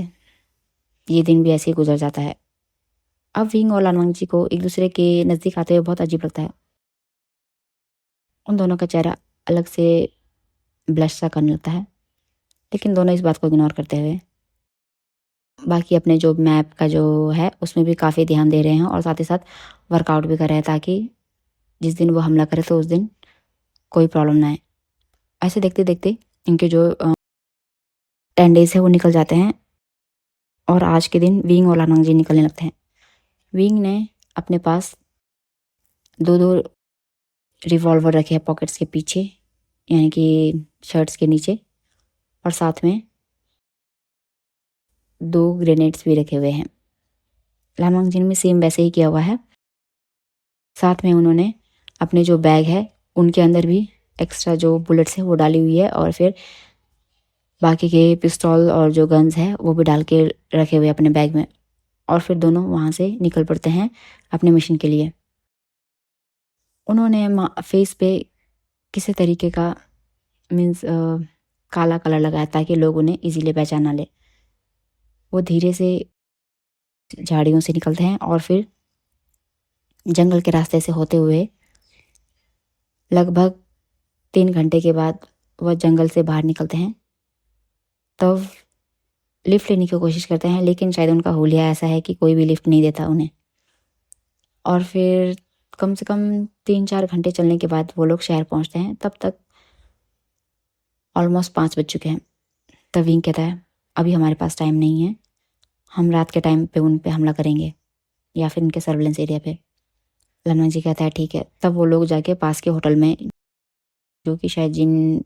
ये दिन भी ऐसे ही गुजर जाता है। अब विंग और लालवांग जी को एक दूसरे के नज़दीक आते हुए बहुत अजीब लगता है। उन दोनों का चेहरा अलग से ब्लश सा करने लगता है, लेकिन दोनों इस बात को इग्नोर करते हुए बाकी अपने जो मैप का जो है उसमें भी काफ़ी ध्यान दे रहे हैं और साथ ही साथ वर्कआउट भी कर रहे हैं ताकि जिस दिन वो हमला करे तो उस दिन कोई प्रॉब्लम ना आए। ऐसे देखते देखते इनके जो 10 डेज है वो निकल जाते हैं और आज के दिन विंग और लानवांगजी निकलने लगते हैं। विंग ने अपने पास 2-2 रिवॉल्वर रखे हैं पॉकेट्स के पीछे, यानी कि शर्ट्स के नीचे, और साथ में 2 ग्रेनेड्स भी रखे हुए हैं। लानवांगजी ने भी सेम वैसे ही किया हुआ है। साथ में उन्होंने अपने जो बैग है उनके अंदर भी एक्स्ट्रा जो बुलेट्स है वो डाली हुई है, और फिर बाकी के पिस्तौल और जो गन्स है वो भी डाल के रखे हुए अपने बैग में। और फिर दोनों वहाँ से निकल पड़ते हैं अपने मिशन के लिए। उन्होंने फेस पे किसी तरीके का मीन्स काला कलर लगाया ताकि लोग उन्हें इजीली पहचान ना ले। वो धीरे से झाड़ियों से निकलते हैं और फिर जंगल के रास्ते से होते हुए लगभग 3 घंटे के बाद वह जंगल से बाहर निकलते हैं। तब लिफ्ट लेने की कोशिश करते हैं, लेकिन शायद उनका हुलिया ऐसा है कि कोई भी लिफ्ट नहीं देता उन्हें। और फिर कम से कम 3-4 घंटे चलने के बाद वो लोग शहर पहुंचते हैं। तब तक ऑलमोस्ट 5 बज चुके हैं। तब विंग कहता है अभी हमारे पास टाइम नहीं है, हम रात के टाइम पे उन पे हमला करेंगे या फिर उनके सर्विलेंस एरिया पे। लानवांगजी कहता है ठीक है। तब वो लोग जाके पास के होटल में, जो कि शायद जिन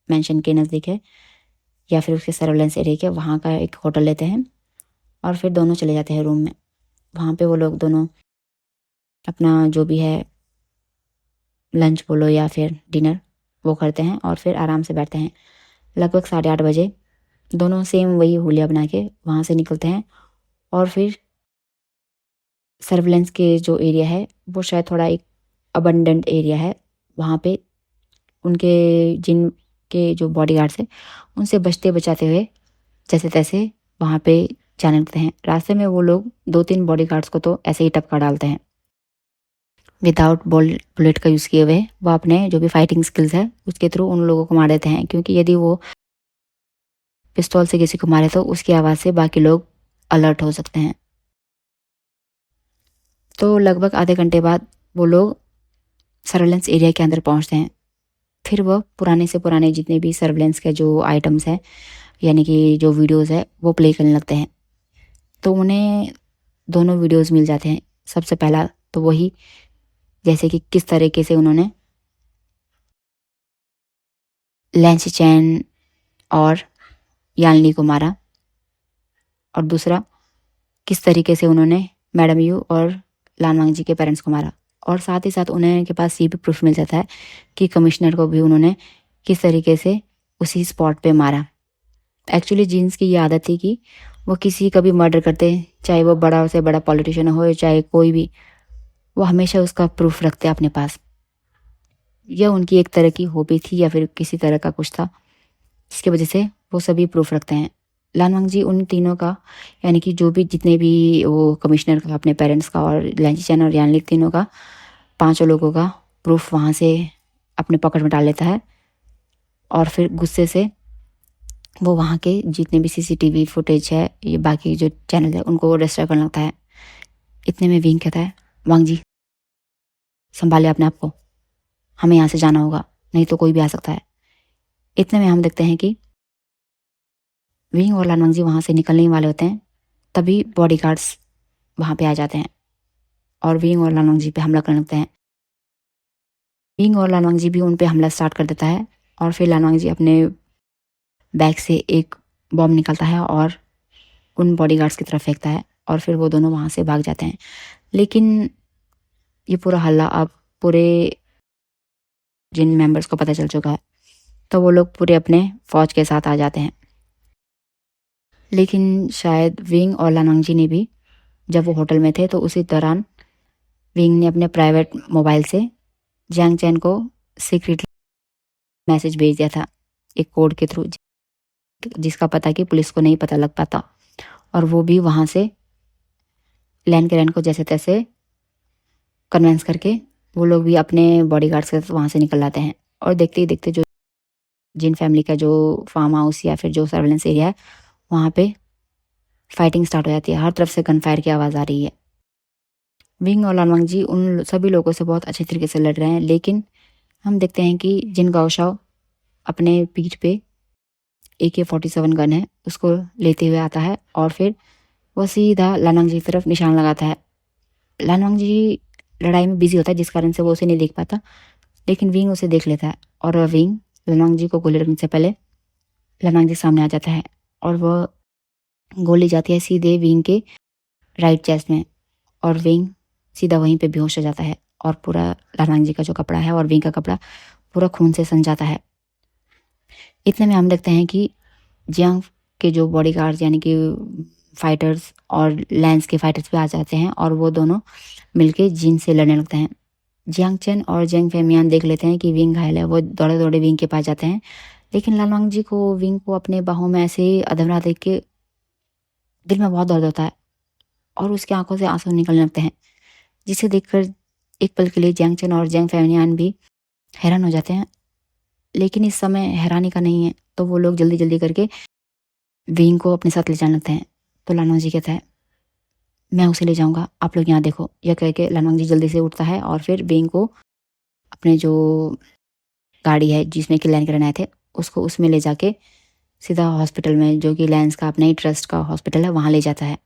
मेंशन के नज़दीक है या फिर उसके सर्विलेंस एरिया के, वहाँ का एक होटल लेते हैं और फिर दोनों चले जाते हैं रूम में। वहाँ पे वो लोग दोनों अपना जो भी है लंच बोलो या फिर डिनर वो करते हैं और फिर आराम से बैठते हैं। लगभग 8:30 बजे दोनों सेम वही हुलिया बना के वहाँ से निकलते हैं और फिर सर्विलेंस के जो एरिया है वो शायद थोड़ा एक अबंडेंट एरिया है। वहाँ पे उनके जिन के जो बॉडीगार्ड्स हैं उनसे बचते बचाते हुए जैसे तैसे वहाँ पे जाने लगते हैं। रास्ते में वो लोग 2-3 बॉडीगार्ड्स को तो ऐसे ही टपका डालते हैं विदाउट बुलेट का यूज़ किए हुए। वो अपने जो भी फाइटिंग स्किल्स है उसके थ्रू उन लोगों को मार देते हैं, क्योंकि यदि वो पिस्तौल से किसी को मारे तो उसकी आवाज़ से बाकी लोग अलर्ट हो सकते हैं। तो लगभग आधे घंटे बाद वो लोग सर्विलेंस एरिया के अंदर पहुंचते हैं। फिर वह पुराने से पुराने जितने भी सर्विलेंस के जो आइटम्स हैं, यानी कि जो वीडियोस है वो प्ले करने लगते हैं। तो उन्हें दोनों वीडियोस मिल जाते हैं। सबसे पहला तो वही, जैसे कि किस तरीके से उन्होंने लैंसी चैन और यानली को मारा, और दूसरा किस तरीके से उन्होंने मैडम यू और लानवांगजी के पेरेंट्स को मारा। और साथ ही साथ उनके पास ये भी प्रूफ मिल जाता है कि कमिश्नर को भी उन्होंने किस तरीके से उसी स्पॉट पे मारा। एक्चुअली जीन्स की ये आदत थी कि वो किसी का भी मर्डर करते, चाहे वो बड़ा से बड़ा पॉलिटिशियन हो चाहे कोई भी, वो हमेशा उसका प्रूफ रखते अपने पास। यह उनकी एक तरह की हॉबी थी या फिर किसी तरह का कुछ था, जिसकी वजह से वो सभी प्रूफ रखते हैं। लानवांगजी उन तीनों का, यानी कि जो भी जितने भी वो कमिश्नर का, अपने पेरेंट्स का और लैंची चैन और यानली, तीनों का, 5 लोगों का प्रूफ वहाँ से अपने पॉकेट में डाल लेता है और फिर गुस्से से वो वहाँ के जितने भी सीसीटीवी फुटेज है, ये बाकी जो चैनल है, उनको वो डिस्ट्रॉय करने लगता है। इतने में विंग कहता है वांगजी संभालिए अपने आप को, हमें यहाँ से जाना होगा, नहीं तो कोई भी आ सकता है। इतने में हम देखते हैं कि विंग और लानवांगजी वहाँ से निकलने वाले होते हैं, तभी बॉडीगार्ड्स वहाँ पे आ जाते हैं और विंग और लानवांगजी पे हमला करने लगते हैं। विंग और लानवांगजी भी उन पे हमला स्टार्ट कर देता है और फिर लानवांगजी अपने बैग से एक बॉम्ब निकालता है और उन बॉडीगार्ड्स की तरफ फेंकता है और फिर वो दोनों वहाँ से भाग जाते हैं। लेकिन ये पूरा हल्ला अब पूरे जिन मेंबर्स को पता चल चुका है, तो वो लोग पूरे अपने फौज के साथ आ जाते हैं। लेकिन शायद विंग और लानवांगजी ने भी, जब वो होटल में थे तो उसी दौरान विंग ने अपने प्राइवेट मोबाइल से जियांग चैन को सीक्रेट मैसेज भेज दिया था एक कोड के थ्रू, जिसका पता कि पुलिस को नहीं पता लग पाता। और वो भी वहाँ से लैन के रैन को जैसे तैसे कन्वेंस करके वो लोग भी अपने बॉडीगार्ड्स के साथ वहाँ से निकल आते हैं। और देखते ही देखते जो जिन फैमिली का जो फार्म हाउस या फिर जो सर्वेलेंस एरिया है, वहाँ पे फाइटिंग स्टार्ट हो जाती है। हर तरफ से गन फायर की आवाज़ आ रही है। विंग और लानवांग जी उन सभी लोगों से बहुत अच्छे तरीके से लड़ रहे हैं, लेकिन हम देखते हैं कि जिन गाओशाओ अपने पीठ पे AK-47 गन है उसको लेते हुए आता है और फिर वो सीधा लानवांग जी की तरफ निशान लगाता है। लानवांग जी लड़ाई में बिजी होता है जिस कारण से वो उसे नहीं देख पाता, लेकिन विंग उसे देख लेता है और वह विंग लानवांग जी को गोली लगने से पहले लानवांग जी सामने आ जाता है और वह गोली जाती है सीधे विंग के राइट चेस्ट में और विंग सीधा वहीं पे बेहोश हो जाता है और पूरा लानवांग जी का जो कपड़ा है और विंग का कपड़ा पूरा खून से सन जाता है। इतने में हम देखते हैं कि जियांग के जो बॉडीगार्ड्स यानी कि फाइटर्स और लैंस के फाइटर्स भी आ जाते हैं और वो दोनों मिलके जिन से लड़ने लगते हैं। जियांग चेन और जेंग फेमियान देख लेते हैं कि विंग घायल है, वो दौड़े दौड़े विंग के पास जाते हैं, लेकिन लानवांग जी को विंग को अपने बाहों में ऐसे ही अधमरा देख के दिल में बहुत दर्द होता है और उसकी आंखों से आंसू निकलने लगते हैं, जिसे देखकर एक पल के लिए जियांग चेन और जेंग फेमियान भी हैरान हो जाते हैं। लेकिन इस समय हैरानी का नहीं है, तो वो लोग जल्दी जल्दी करके विंग को अपने साथ ले जाने लगते हैं। तो लानवांग जी कहता है मैं उसे ले जाऊंगा, आप लोग यहाँ देखो। यह कह के लानवांग जी जल्दी से उठता है और फिर विंग को अपने जो गाड़ी है जिसमें कि लैन करने आए थे उसको उसमें ले जाके सीधा हॉस्पिटल में, जो कि लैंस का अपना ही ट्रस्ट का हॉस्पिटल है, वहाँ ले जाता है।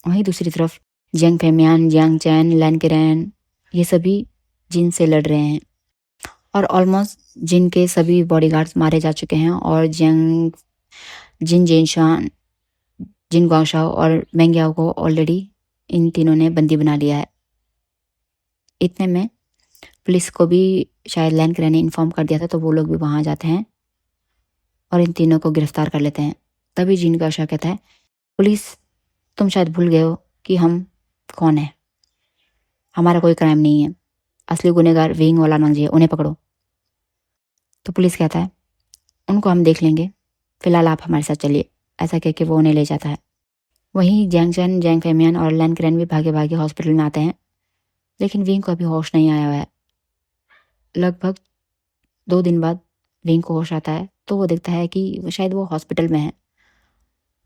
वहीं दूसरी तरफ जियांग फेमियान, जियांग चैन, लैन केरैन ये सभी जिन से लड़ रहे हैं और ऑलमोस्ट जिन के सभी बॉडीगार्ड्स मारे जा चुके हैं और जियांग जिन जेनशान, जिन गुआंगशाओ और मेंग्याओ को ऑलरेडी इन तीनों ने बंदी बना लिया है। इतने में पुलिस को भी शायद लैन केरैन ने इन्फॉर्म कर दिया था, तो वो लोग भी वहाँ जाते हैं और इन तीनों को गिरफ्तार कर लेते हैं। तभी जिन गुआंगशाओ कहता है पुलिस तुम शायद भूल गए हो कि हम कौन है, हमारा कोई क्राइम नहीं है, असली गुनहगार विंग और लानवांग जी है, उन्हें पकड़ो। तो पुलिस कहता है उनको हम देख लेंगे, फिलहाल आप हमारे साथ चलिए। ऐसा कह के वो उन्हें ले जाता है। वहीं जियांग चैन, जियांग फेमियान और लैन केरैन भी भागे भागे हॉस्पिटल में आते हैं, लेकिन विंग को अभी होश नहीं आया हुआ है। लगभग 2 दिन बाद विंग को होश आता है, तो वो देखता है कि शायद वो हॉस्पिटल में है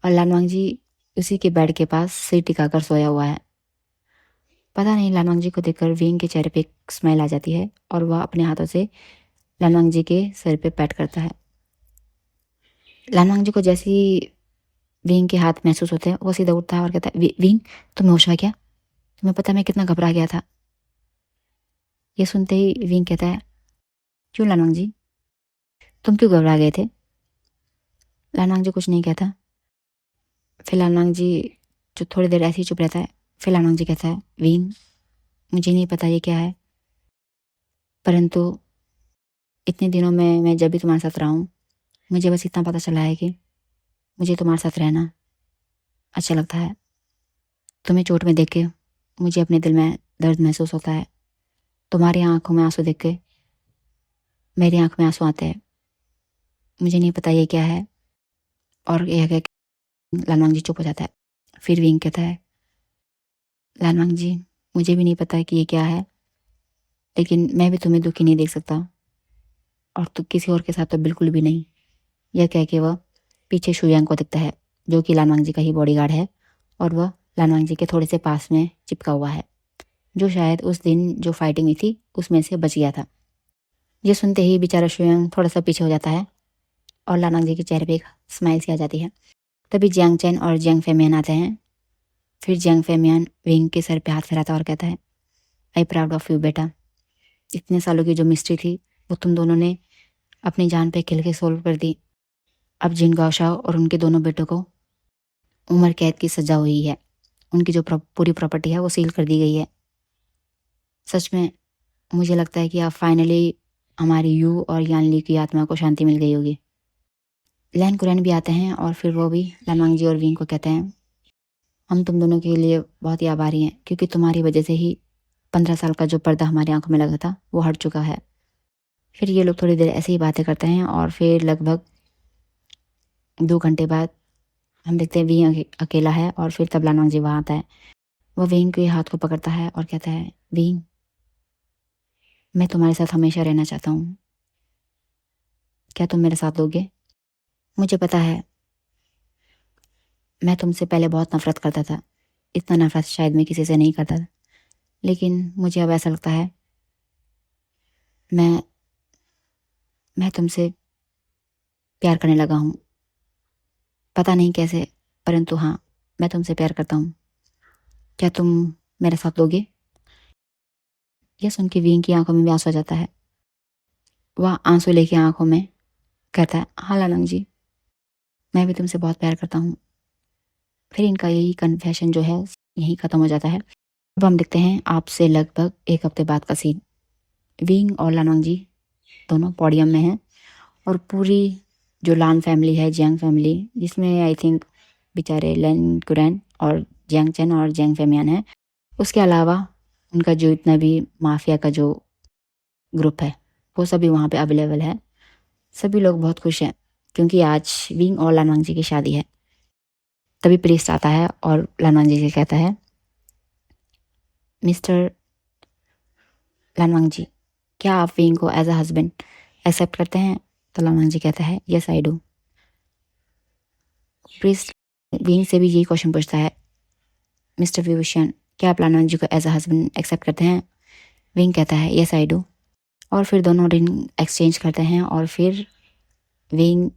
और लानवांग जी उसी के बेड के पास सिर टिकाकर सोया हुआ है। पता नहीं लानवांग जी को देखकर विंग के चेहरे पे एक स्माइल आ जाती है और वह अपने हाथों से लानवांग जी के सिर पे पैट करता है। लानवांग जी को जैसे ही विंग के हाथ महसूस होते हैं, वो सीधा उठता है और कहता है विंग तुम्हें होश आ गया, तुम्हें पता है मैं कितना घबरा गया था। ये सुनते ही विंग कहता है क्यों लानवांग जी, तुम क्यों घबरा गए थे। लानवांग जी कुछ नहीं कहता। फिर लानवांग जी जो थोड़ी देर ऐसे ही चुप रहता है, फिर लानवांग जी कहता है विंग मुझे नहीं पता ये क्या है, परंतु इतने दिनों में मैं जब भी तुम्हारे साथ रहा हूँ, मुझे बस इतना पता चला है कि मुझे तुम्हारे साथ रहना अच्छा लगता है। तुम्हें चोट में देख के मुझे अपने दिल में दर्द महसूस होता है, तुम्हारी आंखों में आंसू देख के मेरी आंख में आंसू आते हैं। मुझे नहीं पता ये क्या है। और यह कह के लानवांग जी चुप हो जाता है। फिर विंग कहता है लानवांग जी मुझे भी नहीं पता कि ये क्या है, लेकिन मैं भी तुम्हें दुखी नहीं देख सकता और तो किसी और के साथ तो बिल्कुल भी नहीं। यह कह के वह पीछे शुयांग को दिखता है, जो कि लानवांग जी का ही बॉडीगार्ड है और वह लानवांग जी के थोड़े से पास में चिपका हुआ है, जो शायद उस दिन जो फाइटिंग हुई थी उसमें से बच गया था। ये सुनते ही बेचारा शुयांग थोड़ा सा पीछे हो जाता है और लानवांग जी के चेहरे पे एक स्माइल सी आ जाती है। तभी जियांग चैन और जियांग फेमियान आते हैं। फिर जियांग फेमियान विंग के सर पे हाथ फेराता और कहता है आई प्राउड ऑफ यू बेटा, इतने सालों की जो मिस्ट्री थी वो तुम दोनों ने अपनी जान पे खेल के सोल्व कर दी। अब जिन गाओशाओ और उनके दोनों बेटों को उम्र कैद की सजा हुई है, उनकी जो पूरी प्रॉपर्टी है वो सील कर दी गई है। सच में मुझे लगता है कि अब फाइनली हमारी यू और यानली की आत्मा को शांति मिल गई होगी। लैन कुरैन भी आते हैं और फिर वो भी लानवांग जी और विंग को कहते हैं हम तुम दोनों के लिए बहुत ही आभारी हैं, क्योंकि तुम्हारी वजह से ही 15 साल का जो पर्दा हमारी आंखों में लगा था वो हट चुका है। फिर ये लोग थोड़ी देर ऐसे ही बातें करते हैं और फिर लगभग 2 घंटे बाद हम देखते हैं विंग अकेला है और फिर तब लानवांग जी वहाँ आता है। वह विंग के हाथ को पकड़ता है और कहता है विंग मैं तुम्हारे साथ हमेशा रहना चाहता हूँ, क्या तुम मेरे साथ दोगे। मुझे पता है मैं तुमसे पहले बहुत नफरत करता था, इतना नफरत शायद मैं किसी से नहीं करता था, लेकिन मुझे अब ऐसा लगता है मैं तुमसे प्यार करने लगा हूँ। पता नहीं कैसे, परंतु हाँ, मैं तुमसे प्यार करता हूँ। क्या तुम मेरे साथ लोगे? यह सुन के विंग की आंखों में भी आंसू आ जाता है। वह आंसू लेके आंखों में कहता है, हाँ लालंग जी, मैं भी तुमसे बहुत प्यार करता हूँ। फिर इनका यही कन्फेशन जो है यहीं ख़त्म हो जाता है। अब हम देखते हैं आपसे लगभग 1 हफ्ते बाद का सीन। विंग और लानोंग जी दोनों पोडियम में हैं और पूरी जो लान फैमिली है, जियांग फैमिली, जिसमें आई थिंक बेचारे लेन कुरैन और जियांग चेन और जियांग फेमियान है, उसके अलावा उनका जो इतना भी माफिया का जो ग्रुप है वो सभी वहाँ पे अवेलेबल है। सभी लोग बहुत खुश हैं क्योंकि आज विंग और लानवांग जी की शादी है। तभी प्रीस्ट आता है और लानवांग जी से कहता है, मिस्टर लानवांग जी, क्या आप विंग को एज अ हस्बैंड एक्सेप्ट करते हैं? तो लानवांग जी कहता है, yes I do. Priest wing से भी यही क्वेश्चन पूछता है, मिस्टर विभूषण, क्या आप लानवांग जी को एज अ हस्बैंड एक्सेप्ट करते हैं? विंग कहता है, यस आई डू। और फिर दोनों रिंग एक्सचेंज करते हैं और फिर विंग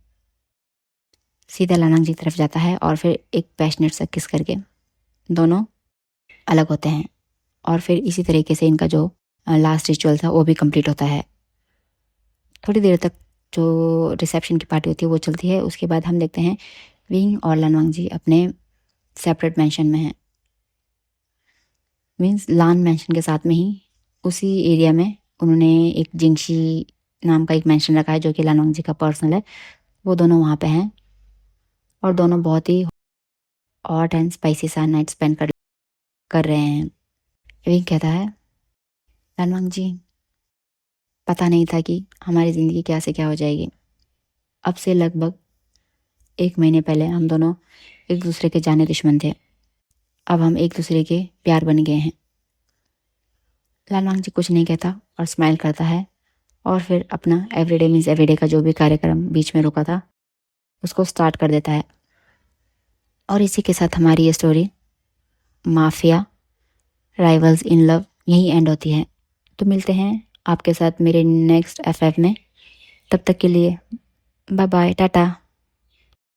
सीधा लानवांग जी की तरफ जाता है और फिर एक पैशनेट सा किस करके दोनों अलग होते हैं। और फिर इसी तरीके से इनका जो लास्ट रिचुअल था वो भी कंप्लीट होता है। थोड़ी देर तक जो रिसेप्शन की पार्टी होती है वो चलती है। उसके बाद हम देखते हैं विंग और लानवांग जी अपने सेपरेट मैंशन में हैं। मीन्स लान मैंशन के साथ में ही उसी एरिया में उन्होंने एक जिंगशी नाम का एक मैंशन रखा है जो कि लानवांग जी का पर्सनल है। वो दोनों वहाँ पे हैं और दोनों बहुत ही हॉट एंड स्पाइसी सा नाइट स्पेंड कर रहे हैं। विंग कहता है, लानवांग जी, पता नहीं था कि हमारी ज़िंदगी क्या से क्या हो जाएगी। अब से लगभग 1 महीने पहले हम दोनों एक दूसरे के जाने दुश्मन थे। अब हम एक दूसरे के प्यार बन गए हैं। लालवांग जी कुछ नहीं कहता और स्माइल करता है और फिर अपना एवरीडे मीन्स एवरीडे का जो भी कार्यक्रम बीच में रुका था उसको स्टार्ट कर देता है। और इसी के साथ हमारी ये story mafia rivals in love यहीं एंड होती है। तो मिलते हैं आपके साथ मेरे नेक्स्ट एफएफ में। तब तक के लिए बाय बाय, टाटा।